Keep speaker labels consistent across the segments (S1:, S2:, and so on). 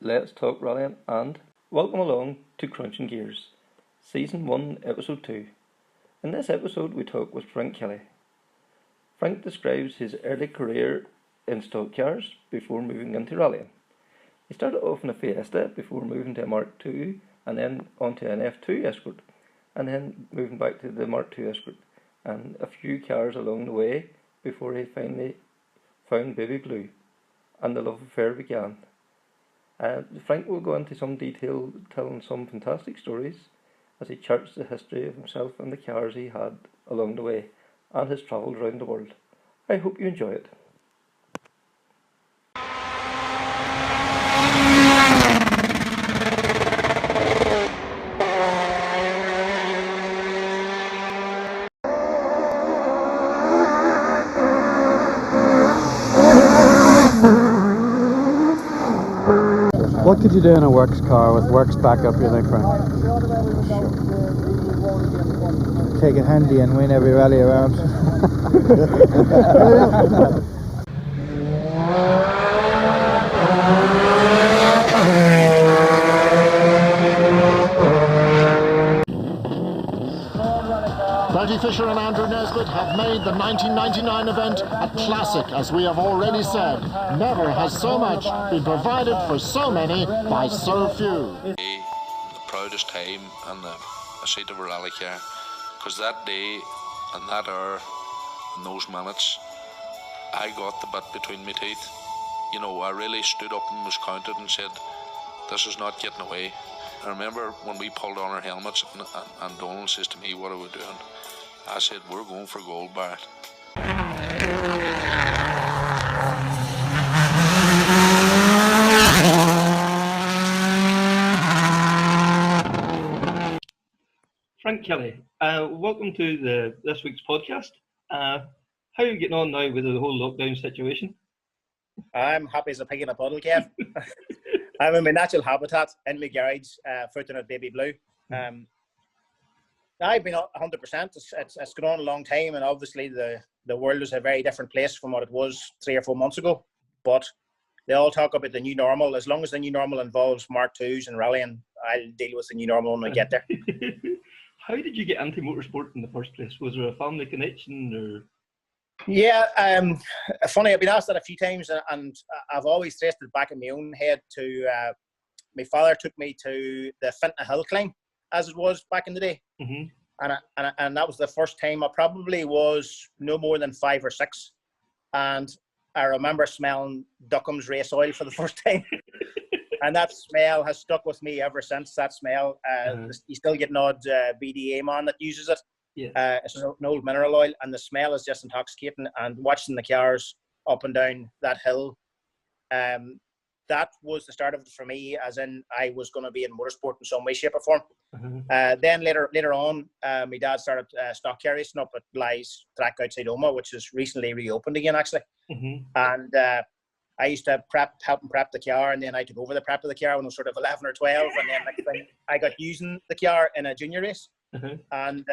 S1: Let's talk rallying and welcome along to Krunching Gears, Season 1, Episode 2. In this episode we talk with Frank Kelly. Frank describes his early career in stock cars before moving into rallying. He started off in a Fiesta before moving to a Mark II and then onto an F2 Escort and then moving back to the Mark II Escort and a few cars along the way before he finally found Baby Blue and the love affair began. Frank will go into some detail telling some fantastic stories as he charts the history of himself and the cars he had along the way and his travels around the world. I hope you enjoy it.
S2: What could you do in a works car with works back up, you think, Frank?
S3: Take it handy and win every rally around.
S4: Bertie Fisher and Andrew Nesbitt have made the 1999 event a classic, as we have already said. Never has so much been provided for so many by so few.
S5: The proudest time in the seat of a rally car, because that day and that hour and those minutes, I got the bit between my teeth. You know, I really stood up and was counted and said, this is not getting away. I remember when we pulled on our helmets and Donald says to me, what are we doing? I said, we're going for gold, Barrett.
S1: Frank Kelly, welcome to this week's podcast. How are you getting on now with the whole lockdown situation?
S6: I'm happy as a pig in a puddle, Kev. I'm in my natural habitat in my garage, footing at Baby Blue. I've been 100%. It's gone on a long time, and obviously the world is a very different place from what it was 3 or 4 months ago. But they all talk about the new normal. As long as the new normal involves Mark IIs and rallying, I'll deal with the new normal when we get there.
S1: How did you get into motorsport in the first place? Was there a family connection or?
S6: Yeah, funny. I've been asked that a few times, and I've always traced it back in my own head to my father took me to the Fintna Hill climb, as it was back in the day. Mm-hmm. And that was the first time. I probably was no more than 5 or 6, and I remember smelling Duckham's race oil for the first time. And that smell has stuck with me ever since. That smell, you still get an odd BDA man that uses it. Yeah. It's an old mineral oil, and the smell is just intoxicating. And watching the cars up and down that hill, that was the start of it for me, as in I was going to be in motorsport in some way, shape or form. Mm-hmm. Then later on, my dad started stock car racing up at Bly's track outside Oma, which is recently reopened again, actually. Mm-hmm. And I used to help him prep the car, and then I took over the prep of the car when I was sort of 11 or 12, and then next thing I got using the car in a junior race. Mm-hmm. And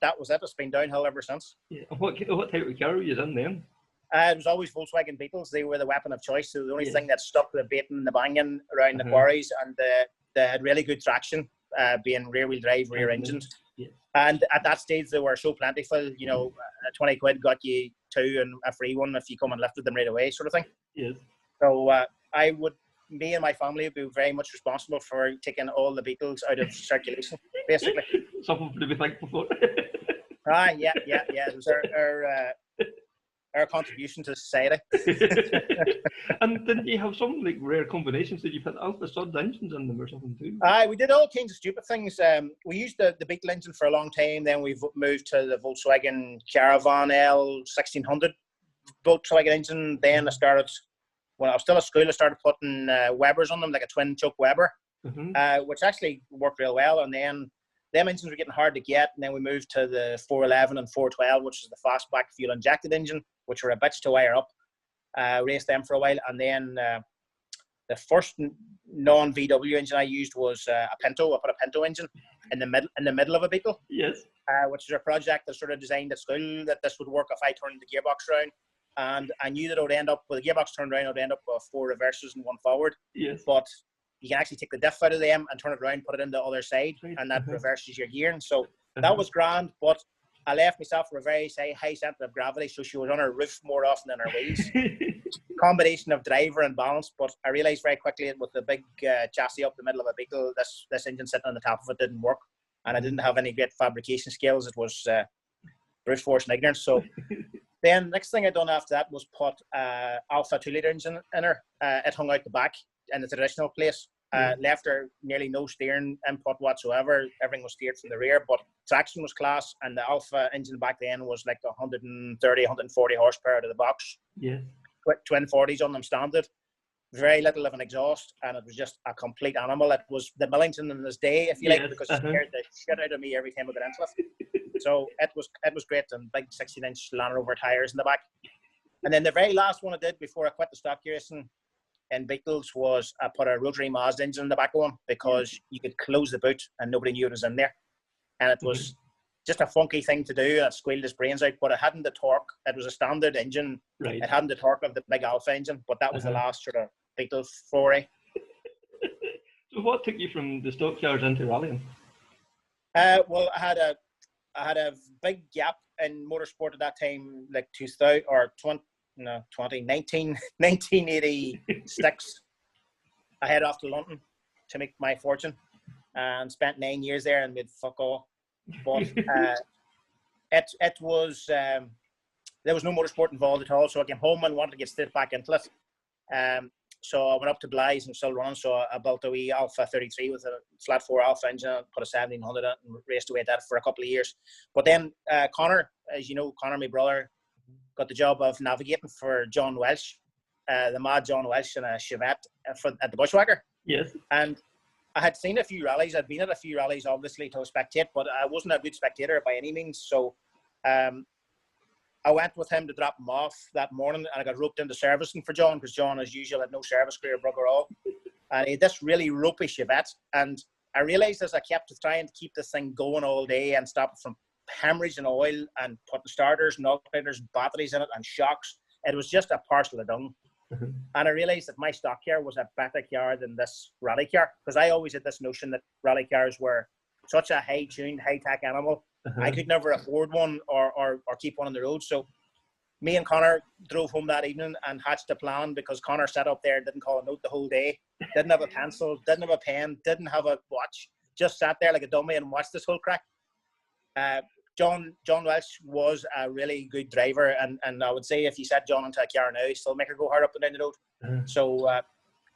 S6: that was it. It's been downhill ever since. Yeah.
S1: What type of car were you in then?
S6: It was always Volkswagen Beetles. They were the weapon of choice. So the only thing that stuck the baiting and the banging around the quarries, and they had really good traction, being rear-wheel drive, rear engines. Yeah. And at that stage, they were so plentiful. You know, 20 quid got you 2 and a free one if you come and lifted them right away, sort of thing. Yes. So me and my family would be very much responsible for taking all the Beetles out of circulation, basically.
S1: Something to be thankful for.
S6: Yeah. It was our contribution to society.
S1: And didn't you have some like rare combinations? Did you put Alpha Sud engines in them or something too?
S6: We did all kinds of stupid things. We used the Beetle engine for a long time. Then we've moved to the Volkswagen Caravan L 1600 Volkswagen engine. Then I started, when I was still at school, I started putting Webers on them, like a twin choke Weber, which actually worked real well. And then them engines were getting hard to get, and then we moved to the 411 and 412, which is the fastback fuel injected engine, which were a bitch to wire up. Raced them for a while, and then the first non-VW engine I used was a Pinto. I put a Pinto engine in the middle of a Beetle. Yes. Which is a project that sort of designed at school that this would work if I turned the gearbox around, and I knew that I would end up with the gearbox turned around. I'd end up with 4 reverses and 1 forward. Yes. But you can actually take the diff out of them and turn it around, put it in the other side, and that reverses your gearing. So that was grand, but I left myself for a very high centre of gravity, so she was on her roof more often than her wheels. Combination of driver and balance, but I realised very quickly with the big chassis up the middle of a Beetle, this engine sitting on the top of it didn't work, and I didn't have any great fabrication skills. It was brute force and ignorance. So then next thing I done after that was put Alpha 2-litre engine in her. It hung out the back in the traditional place. Left her nearly no steering input whatsoever. Everything was steered from the rear, but traction was class, and the Alpha engine back then was like 130, 140 horsepower out of the box.
S1: Yeah.
S6: Twin 40s on them standard. Very little of an exhaust, and it was just a complete animal. It was the Millington in his day, if you like, because it scared the shit out of me every time I got into it. So it was great, and big 16-inch Land Rover tyres in the back. And then the very last one I did before I quit the stock racing in Beetles was I put a rotary Mazda engine in the back of one, because you could close the boot and nobody knew it was in there. And it was just a funky thing to do. It squealed his brains out, but it hadn't the torque. It was a standard engine. Right. It hadn't the torque of the big Alpha engine, but that was the last sort of Beetle foray.
S1: So what took you from the stockyards into rallying?
S6: Well, I had a big gap in motorsport at that time, like 2000 or 1986. I headed off to London to make my fortune and spent 9 years there and made fuck all. But it was there was no motorsport involved at all. So I came home and wanted to get straight back into it. So I went up to Blythe and still running. So I built a wee Alpha 33 with a flat 4 Alpha engine, put a 1700 in it, and raced away at that for a couple of years. But then Connor, as you know, Connor, my brother, got the job of navigating for John Welsh, the mad John Welsh in a Chevette at the Bushwhacker. Yes. And I had seen a few rallies. I'd been at a few rallies, obviously, to spectate, but I wasn't a good spectator by any means. So I went with him to drop him off that morning, and I got roped into servicing for John, because John, as usual, had no service career, bugger all. And he had this really ropey Chevette. And I realised as I kept trying to keep this thing going all day and stop it from hemorrhaging oil and putting starters and alternators and batteries in it and shocks, it was just a parcel of dung. And I realised that my stock car was a better car than this rally car, because I always had this notion that rally cars were such a high-tuned, high-tech animal. I could never afford one or keep one on the road. So me and Connor drove home that evening and hatched a plan, because Connor sat up there, didn't call a note the whole day, didn't have a pencil, didn't have a pen, didn't have a watch, just sat there like a dummy and watched this whole crack. John Welsh was a really good driver, and I would say if you set John into a car now, he'd still make her go hard up and down the road. So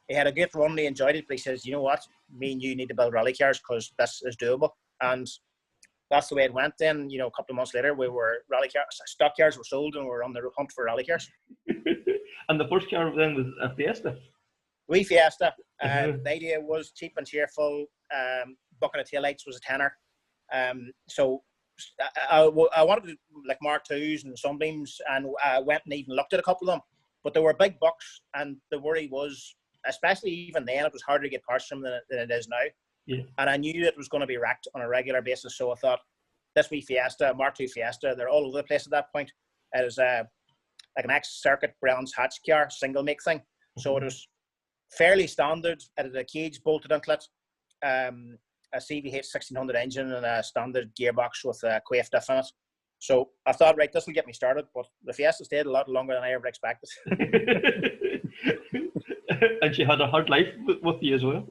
S6: he had a great run, he enjoyed it, but he says, you know what, me and you need to build rally cars, because this is doable. And that's the way it went. Then, you know, a couple of months later, we were stock cars were sold, and we were on the hunt for rally cars.
S1: And the first car then was a Fiesta?
S6: Wee Fiesta. The idea was cheap and cheerful. Bucket of taillights was a tenner. So I wanted to, like Mark IIs and Sunbeams, and I went and even looked at a couple of them, but they were big bucks, and the worry was, especially even then, it was harder to get parts from than it is now. Yeah. And I knew it was going to be wrecked on a regular basis, so I thought, this wee Fiesta, Mark II Fiesta, they're all over the place at that point. It was like an ex-circuit Brown's hatch car, single make thing. So it was fairly standard. It had a cage bolted into it, a CVH 1600 engine, and a standard gearbox with a quaff diff in it. So I thought, right, this will get me started, but the Fiesta stayed a lot longer than I ever expected.
S1: And she had a hard life with you as well.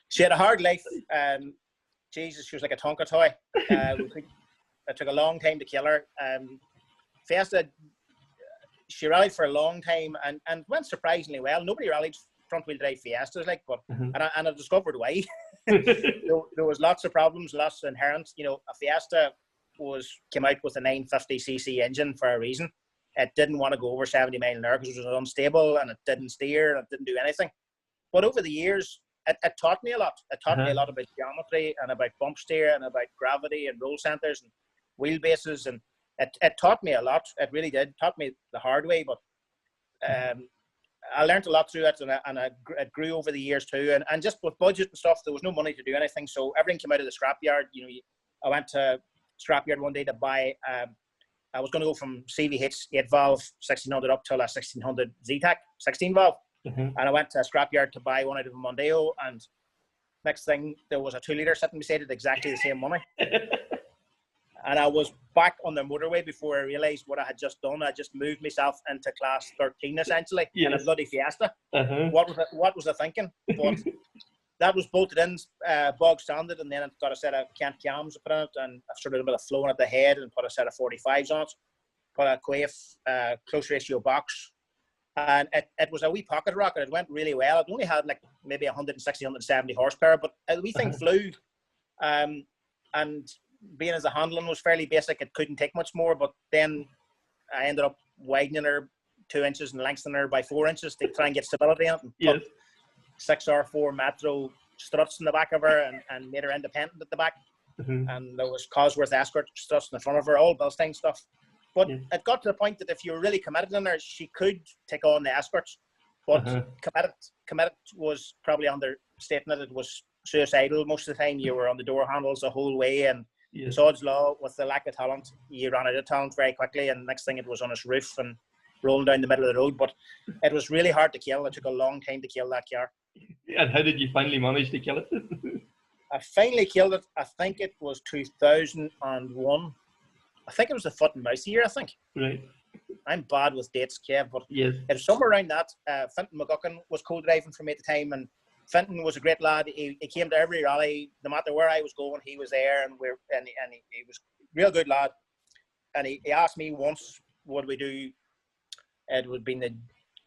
S6: She had a hard life. Jesus, she was like a Tonka toy. It took a long time to kill her. Fiesta, she rallied for a long time and went surprisingly well. Nobody rallied front-wheel drive Fiestas, like, but and I discovered why. There was lots of problems, lots of inherent. You know, a Fiesta came out with a 950cc engine for a reason. It didn't want to go over 70 miles an hour because it was unstable, and it didn't steer, and it didn't do anything. But over the years, it taught me a lot. It taught me a lot about geometry and about bump steer and about gravity and roll centers and wheelbases, and it taught me a lot. It really did. It taught me the hard way, but I learned a lot through it, and it grew over the years too. And just with budget and stuff, there was no money to do anything, so everything came out of the scrapyard. You know, I went to scrapyard one day to buy. I was going to go from CVH 8 valve 1600 up to a 1600 ZTAC 16 valve. And I went to a scrapyard to buy one out of a Mondeo, and next thing, there was a 2-litre sitting beside it, exactly the same money. And I was back on the motorway before I realised what I had just done. I just moved myself into class 13, essentially, in a bloody Fiesta. What was I thinking? But that was bolted in, bog standard, and then I've got a set of Kent cams to put in it, and I've started a bit of flowing at the head and put a set of 45s on it, put a Quaife close ratio box. And it was a wee pocket rocket. It went really well. It only had like maybe 160, 170 horsepower, but the wee thing flew. And being as the handling was fairly basic, it couldn't take much more. But then I ended up widening her 2 inches and lengthening her by 4 inches to try and get stability in it. And put 6R4 Metro struts in the back of her and made her independent at the back. And there was Cosworth Escort struts in the front of her, all Bilstein stuff. But it got to the point that if you were really committed in her, she could take on the Escorts. But committed was probably understating it. It was suicidal most of the time. You were on the door handles the whole way, and sod's law, with the lack of talent, you ran out of talent very quickly, and next thing it was on its roof and rolling down the middle of the road. But it was really hard to kill. It took a long time to kill that car.
S1: And how did you finally manage to kill it?
S6: I finally killed it. I think it was 2001. I think it was the foot and mouse year, I think.
S1: Right.
S6: I'm bad with dates, Kev, but
S1: yes,
S6: it was somewhere around that. Fintan McGuckin was co-driving for me at the time, and Fintan was a great lad. He came to every rally, no matter where I was going, he was there, and he was a real good lad. And he asked me once, would we do, it would be the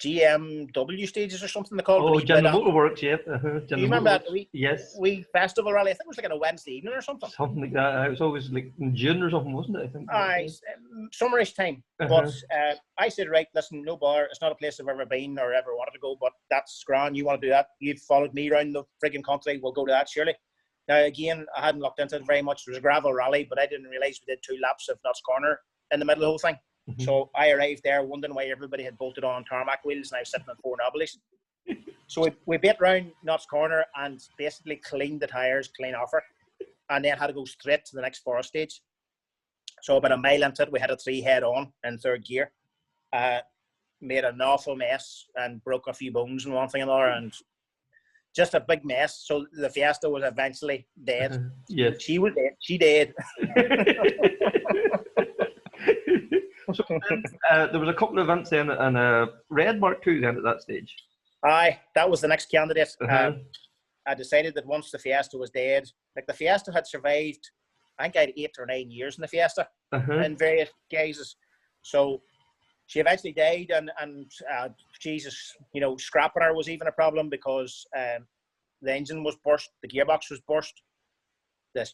S6: GMW stages or something they called.
S1: Oh, General Motorworks, yeah.
S6: Do you remember that?
S1: Yes.
S6: We festival rally, I think it was like on a Wednesday evening or something.
S1: Something like that. It was always like in June or something, wasn't it? I think.
S6: Summerish time. But I said, right, listen, no bother. It's not a place I've ever been or ever wanted to go, but that's grand. You want to do that? You've followed me around the frigging country. We'll go to that, surely. Now, again, I hadn't looked into it very much. It was a gravel rally, but I didn't realise we did 2 laps of Nuts Corner in the middle of the whole thing. So I arrived there wondering why everybody had bolted on tarmac wheels and I was sitting on 4 knobblies. So we bit round Nuts Corner and basically cleaned the tyres clean off her, and then had to go straight to the next forest stage. So about a mile into it, we had a 3 head on in 3rd gear. Made an awful mess and broke a few bones and one thing and another, and just a big mess. So the Fiesta was eventually dead.
S1: Yes.
S6: She was dead. She dead.
S1: So there was a couple of events then, and a red Mark II then at that stage.
S6: Aye, that was the next candidate. I decided that once the Fiesta was dead, like the Fiesta had survived, I think I had 8 or 9 years in the Fiesta in various guises. So she eventually died, and Jesus, you know, scrapping her was even a problem because the engine was burst, the gearbox was burst, the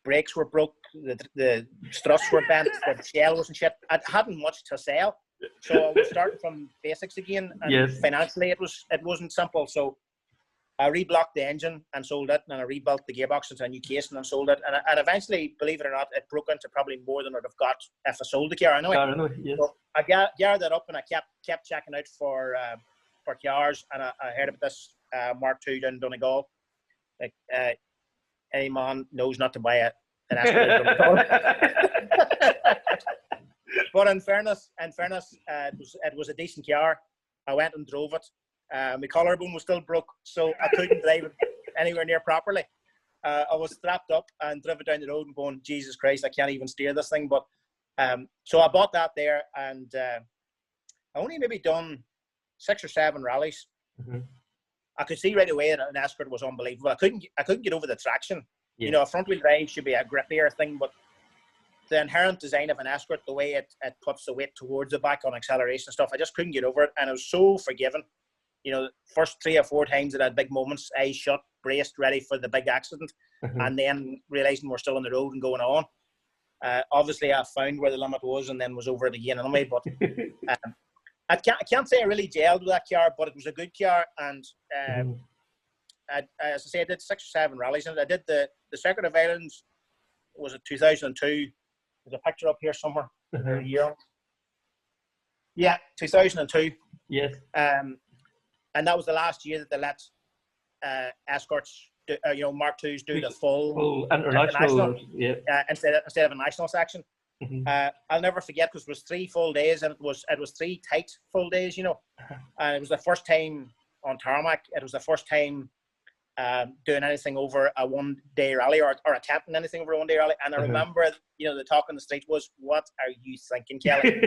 S6: brakes were broke, the struts were bent, the shell wasn't shit. I hadn't much to sell, so I was starting from basics again. And financially, it wasn't simple. So I reblocked the engine and sold it, and I rebuilt the gearbox into a new casing and sold it. And eventually, believe it or not, it broke into probably more than I'd have got if I sold the car anyway. So I gathered that up, and I kept checking out for cars, and I heard about this Mark II down in Donegal. Like any man knows not to buy an Escort. But in fairness, it was a decent car. I went and drove it. My collarbone was still broke, so I couldn't drive it anywhere near properly. I was strapped up and driven down the road and going, Jesus Christ, I can't even steer this thing. But so I bought that there, and I only maybe done 6 or 7 rallies. I could see right away that an Escort was unbelievable. I couldn't get over the traction. You know, a front wheel drive should be a grippier thing, but the inherent design of an Escort, the way it puts the weight towards the back on acceleration stuff, I just couldn't get over it. And I was so forgiving. You know, the first 3 or 4 times that I had big moments, eyes shut, braced, ready for the big accident, and then realising we're still on the road and going on. Obviously, I found where the limit was and then was over it again anyway. But I can't say I really gelled with that car, but it was a good car. And as I say, I did 6 or 7 rallies in it. I did the Circuit of Ireland, was it 2002? There's a picture up here somewhere. Yeah, 2002.
S1: Yes.
S6: And that was the last year that they let Escorts, Mark IIs do the full
S1: international,
S6: instead of a national section. I'll never forget because it was 3 full days, and it was 3 tight full days, you know. And it was the first time on tarmac. It was the first time doing anything over a one-day rally or attempting anything over a one-day rally. And I remember, the talk on the street was, "What are you thinking, Kelly?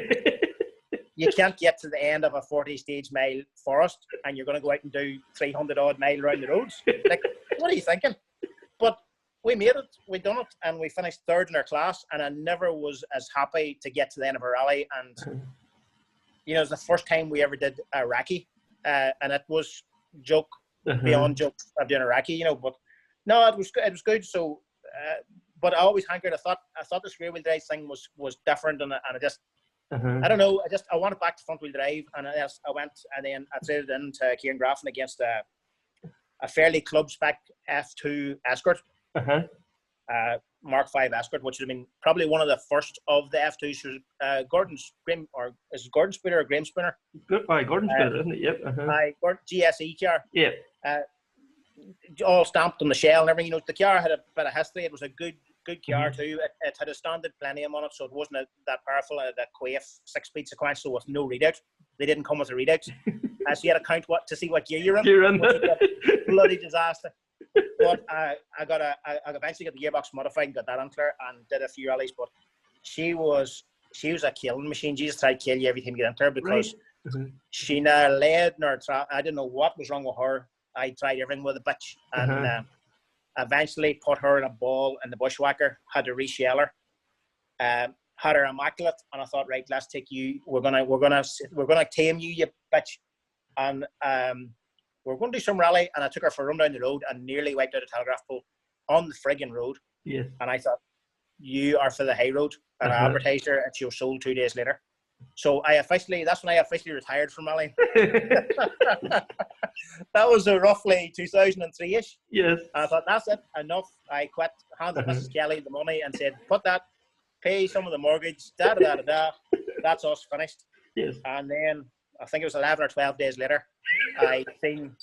S6: You can't get to the end of a 40-stage mile forest and you're going to go out and do 300-odd mile around the roads. Like, what are you thinking?" But we made it. We done it, and we finished third in our class. And I never was as happy to get to the end of a rally. And it was the first time we ever did a recce, and it was joke beyond joke of doing a recce. But no, it was good. So, but I always hankered. I thought this rear wheel drive thing was different, and I just. I don't know. I wanted back to front wheel drive, and I went, and then I traded into Kieran Graffin against a fairly club spec F2 Escort, Mark V Escort, which would have been probably one of the first of the F2s. Gordon's Graham, or is it Gordon Spooner or Graham Spooner?
S1: Good by Gordon Spooner, isn't it? Yep.
S6: Gordon GSE car.
S1: Yeah.
S6: All stamped on the shell and everything. The car had a bit of history. It was a good car too. It had a standard plenum on it, so it wasn't that powerful. The Quaife 6-speed sequential with no readout. They didn't come with a readout, so you had to count to see what gear you're in. Bloody disaster. But I eventually got the gearbox modified and got that on clear and did a few rallies. But she was a killing machine. She just tried to kill you every time you get into her because she never led nor I didn't know what was wrong with her. I tried everything with a bitch, and eventually put her in a ball in the bushwhacker. Had to reshell her. Had her immaculate, and I thought, right, let's take you. We're gonna tame you, you bitch, and we're going to do some rally. And I took her for a run down the road and nearly wiped out a telegraph pole on the friggin' road. Yes. And I thought, you are for the high road, and I advertised her, and she was sold 2 days later. So that's when I officially retired from rallying. That was roughly 2003-ish. Yes. And I thought, that's it, enough. I quit, handed Mrs. Kelly the money and said, pay some of the mortgage, that's us finished. Yes. And then, I think it was 11 or 12 days later, I seen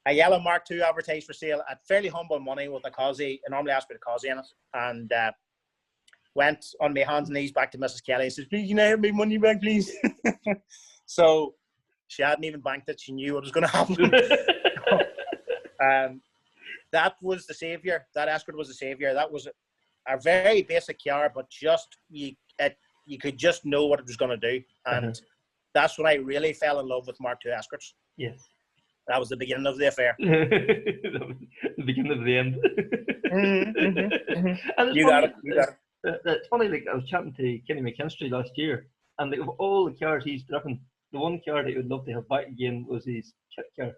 S6: a yellow Mark II advertised for sale at fairly humble money with a Cosy. I normally asked for the Cosy in it. And went on my hands and knees back to Mrs. Kelly and says, "Please, can I have my money back, please?" So she hadn't even banked it. She knew what was going to happen. That was the saviour. That Escort was the saviour. That was a very basic car, but just you could just know what it was going to do. And that's when I really fell in love with Mark II Escorts. Yes. That was the beginning of the affair.
S1: The beginning of the end. And
S6: You got it.
S1: It's funny, like, I was chatting to Kenny McKinstry last year, and like, of all the cars he's driven, the one car that he would love to have back again was his kit car,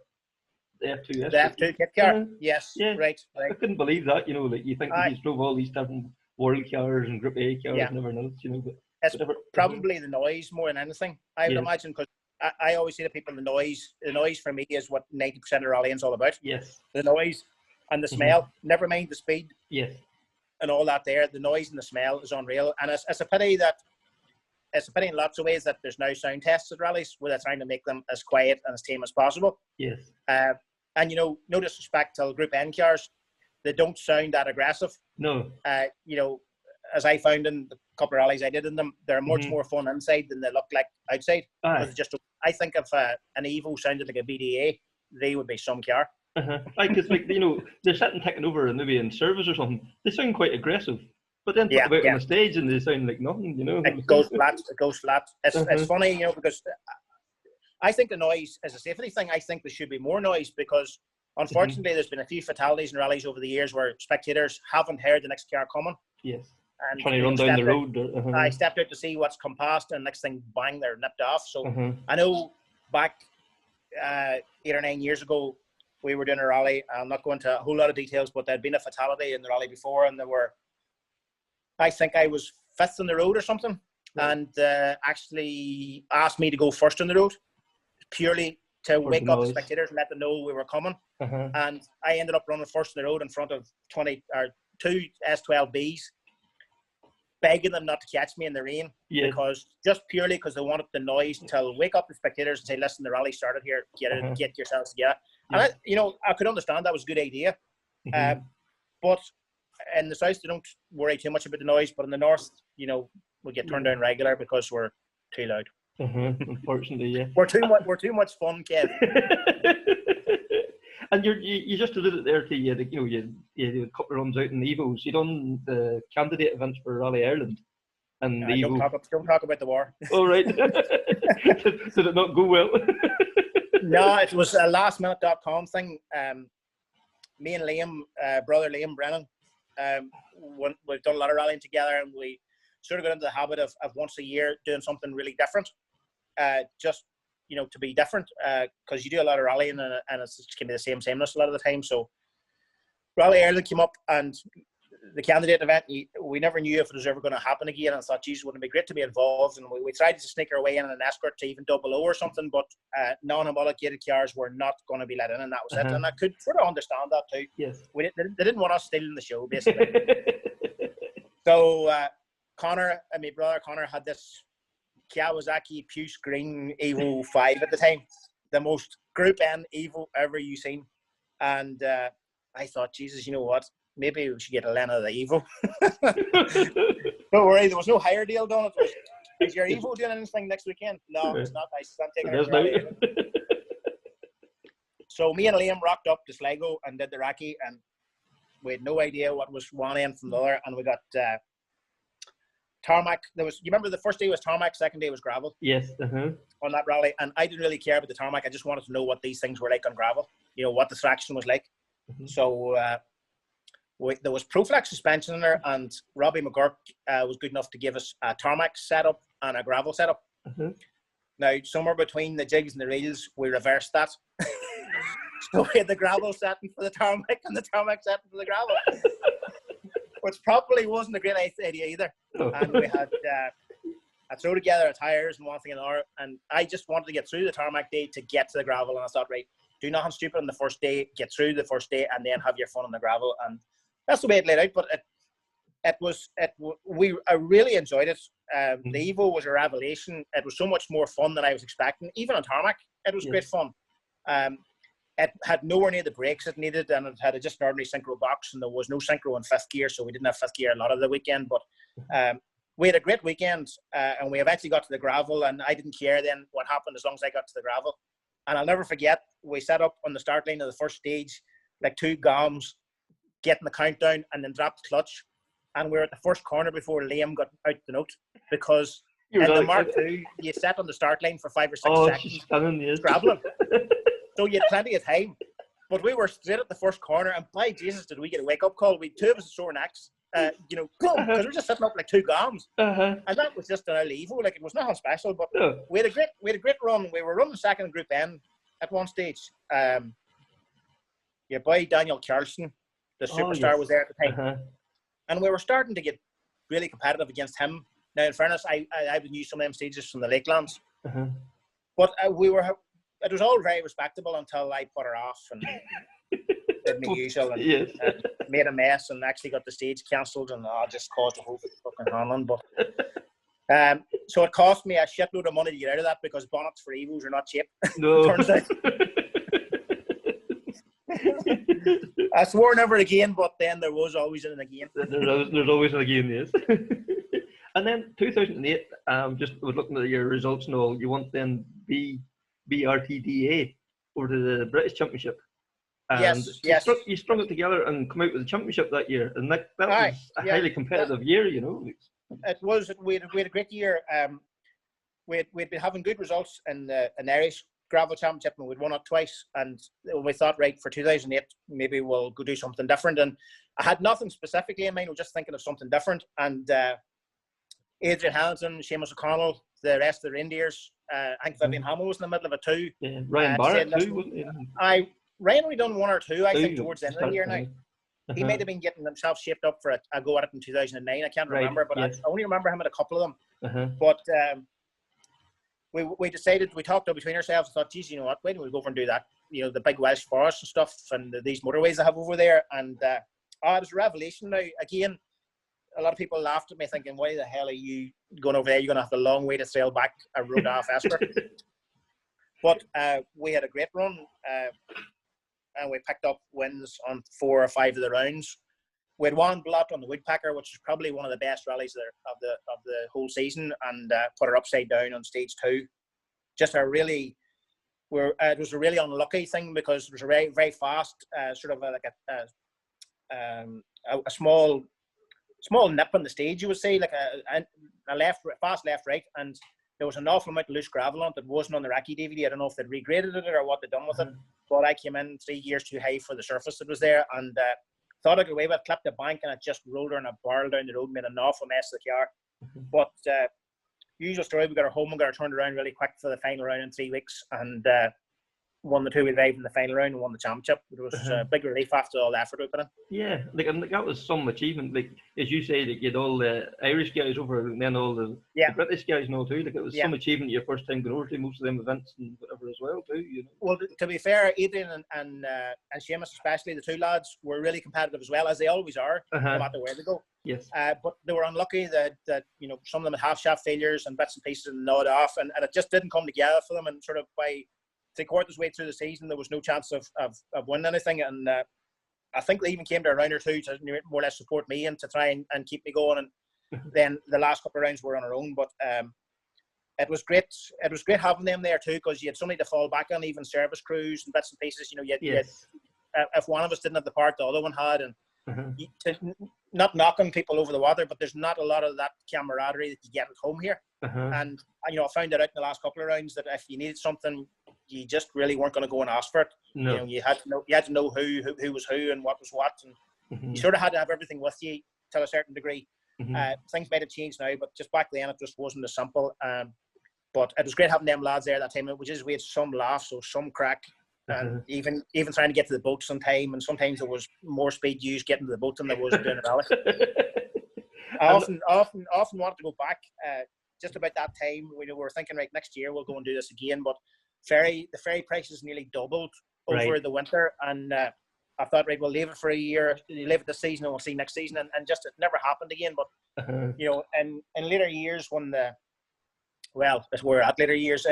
S1: the F2 Escort.
S6: The F2 kit car? Yes, yeah. Right.
S1: I couldn't believe that, like, you think he's drove all these different world cars and Group A cars and everything else, but
S6: it's probably the noise more than anything, I would imagine, because I always say to people, the noise for me is what 90% of rallying's all about. Yes. The noise and the smell, never mind the speed. Yes. And all that there, the noise and the smell is unreal. And it's a pity in lots of ways that there's now sound tests at rallies where they're trying to make them as quiet and as tame as possible. Yes. And no disrespect to Group N cars, they don't sound that aggressive. No. As I found in the couple of rallies I did in them, they're much more fun inside than they look like outside. I think if an Evo sounded like a BDA, they would be some car. Because
S1: they're sitting taking over and maybe in service or something, they sound quite aggressive, but then put about on the stage and they sound like nothing.
S6: It goes flat. It's funny, because I think the noise is a safety thing. I think there should be more noise because unfortunately there's been a few fatalities in rallies over the years where spectators haven't heard the next car coming. Yes. And
S1: trying to run down the road.
S6: I stepped out to see what's come past, and next thing, bang, they're nipped off. So I know back 8 or 9 years ago, we were doing a rally. I'm not going into a whole lot of details, but there'd been a fatality in the rally before, and I think I was 5th on the road or something, and actually asked me to go first on the road, purely to wake up the spectators and let them know we were coming. And I ended up running first on the road in front of 2 S12Bs, begging them not to catch me in the rain, because they wanted the noise to wake up the spectators and say, "Listen, the rally started here. Get yourselves together." And I could understand that was a good idea, but in the south they don't worry too much about the noise. But in the north, we get turned down regular because we're too loud.
S1: Unfortunately,
S6: we're too much fun, Kev.
S1: And you just alluded there to you had a couple of runs out in the Evos. You done the candidate events for Rally Ireland and the
S6: don't
S1: Evo.
S6: talk about the war.
S1: Oh right. Did it not go well?
S6: No, it was a lastminute.com thing. Me and Liam, brother Liam Brennan, we've done a lot of rallying together, and we sort of got into the habit of once a year doing something really different. Just to be different, because you do a lot of rallying and it's just going to be the sameness a lot of the time. So Rally Ireland came up, and the candidate event, we never knew if it was ever going to happen again. And I thought, geez, wouldn't it be great to be involved? And we tried to sneak our way in an escort to even 00 or something, but non-homologated cars were not going to be let in, and that was it. And I could sort of understand that too.
S1: Yes.
S6: They didn't want us stealing the show, basically. So Connor and my brother Connor had this Kawasaki Puce Green Evo 5 at the time, the most Group N Evo ever you seen. And I thought, Jesus, you know what? Maybe we should get a len of the Evo. Don't worry, there was no hire deal done. It was, is your Evo doing anything next weekend? No, it's not. I'm taking it. So me and Liam rocked up to Sligo and did the recce, and we had no idea what was one end from the other. And we got tarmac. You remember the first day was tarmac, second day was gravel.
S1: Yes.
S6: On that rally, and I didn't really care about the tarmac. I just wanted to know what these things were like on gravel. What the traction was like. So there was ProFlex suspension in there, and Robbie McGurk was good enough to give us a tarmac setup and a gravel setup. Now, somewhere between the jigs and the reels, we reversed that. So we had the gravel setting for the tarmac and the tarmac setting for the gravel, which probably wasn't a great idea either. And we had I threw together tires and one thing and another, and I just wanted to get through the tarmac day to get to the gravel. And I thought, right, do nothing stupid on the first day, get through the first day, and then have your fun on the gravel. And that's the way it laid out. But I really enjoyed it. The Evo was a revelation. It was so much more fun than I was expecting. Even on tarmac, it was great fun. It had nowhere near the brakes it needed, and it had just an ordinary synchro box, and there was no synchro in fifth gear, so we didn't have fifth gear a lot of the weekend. But we had a great weekend, and we eventually got to the gravel, and I didn't care then what happened as long as I got to the gravel. And I'll never forget, we set up on the start line of the first stage, like two goms, getting the countdown, and then dropped the clutch. And we were at the first corner before Liam got out the note, because in the Mark II, you set on the start line for 5 or 6 seconds, graveling. So you had plenty of time. But we were straight at the first corner, and by Jesus, did we get a wake-up call. We two of us sore necks, because we were just setting up like two goms. And that was just an early Evo. Like, it was nothing special, but we had a great run. We were running second in Group N at one stage. Your boy Daniel Carlson, the superstar, was there at the time. And we were starting to get really competitive against him. Now, in fairness, I knew some of them stages from the Lakelands. But it was all very respectable until I put her off and did my usual and made a mess and actually got the stage cancelled, and just caused a whole fucking handling. But so it cost me a shitload of money to get out of that, because bonnets for Evos are not cheap.
S1: No.
S6: Turns out. I swore never again, but then there was always an again.
S1: There's always an again, yes. And then 2008, just was looking at your results and all, you want then BRTDA over to the British Championship. And
S6: yes.
S1: You strung it together and come out with the championship that year, and that was a highly competitive year, It was. We had a great year. We'd been having good results in an Irish gravel championship, and we'd won it twice. And we thought, right, for 2008, maybe we'll go do something different. And I had nothing specifically in mind. I was just thinking of something different. And Adrian Hamilton, Seamus O'Connell, the rest of the reindeers, I think Vivian Hamill was in the middle of it too. Yeah, Ryan Barrett too, wasn't he?
S6: Ryan only done one or two, I think, towards the end of the year now. He might have been getting himself shaped up for a go at it in 2009. I can't remember, but I only remember him at a couple of them. But we decided, we talked between ourselves, thought, geez, you know what, why don't we go over and do that? The big Welsh forests and stuff, and these motorways they have over there. And it was a revelation now. Again, a lot of people laughed at me thinking, why the hell are you going over there? You're going to have a long way to sail back a road off Escort. But we had a great run, and we picked up wins on 4 or 5 of the rounds. We had one blot on the Woodpecker, which is probably one of the best rallies of the whole season, and put her upside down on stage 2. Just a really it was a really unlucky thing because it was a very, very fast, sort of like a small nip on the stage, you would say, like a fast left, right, and there was an awful amount of loose gravel on it that wasn't on the Racky DVD. I don't know if they'd regraded it or what they'd done with it, but I came in 3 gears too high for the surface that was there, and thought I could away with it, clipped the bank, and it just rolled her in a barrel down the road, made an awful mess of the car. But usual story, we got her home and got her turned around really quick for the final round in 3 weeks, and won the 2-wheel drive in the final round and won the championship. It was a big relief after all the effort we put in.
S1: Yeah, like that was some achievement. Like as you say, like you had all the Irish guys over, and then all the British guys and all too. Like it was some achievement your first time going over to most of them events and whatever as well too. You know.
S6: Well, to be fair, Adrian and Seamus, especially the two lads, were really competitive as well, as they always are, no matter where they go.
S1: Yes.
S6: But they were unlucky that you know, some of them had half shaft failures and bits and pieces and nod off, and it just didn't come together for them. And sort of by 3/4 way through the season, there was no chance of winning anything. And I think they even came to a round or two to more or less support me and to try and keep me going. And then the last couple of rounds were on our own. But it was great. It was great having them there too, because you had somebody to fall back on, even service crews and bits and pieces. You know, you had, if one of us didn't have the part, the other one had. And not knocking people over the water, but there's not a lot of that camaraderie that you get at home here. And you know, I found that out in the last couple of rounds that if you needed something, you just really weren't going to go and ask for it. No. You know, you had to know who was who and what was what, and you sort of had to have everything with you to a certain degree. Things might have changed now, but just back then it just wasn't as simple. But it was great having them lads there that time, which is we had some laughs or some crack. And even trying to get to the boats on time, and sometimes there was more speed used getting to the boat than there was doing a rally. I often wanted to go back. Just about that time, we were thinking, right, next year we'll go and do this again. But the ferry prices nearly doubled over the winter, and I thought, right, we'll leave it for a year, leave it this season, and we'll see next season. And just it never happened again. But you know, in later years when as we're at later years,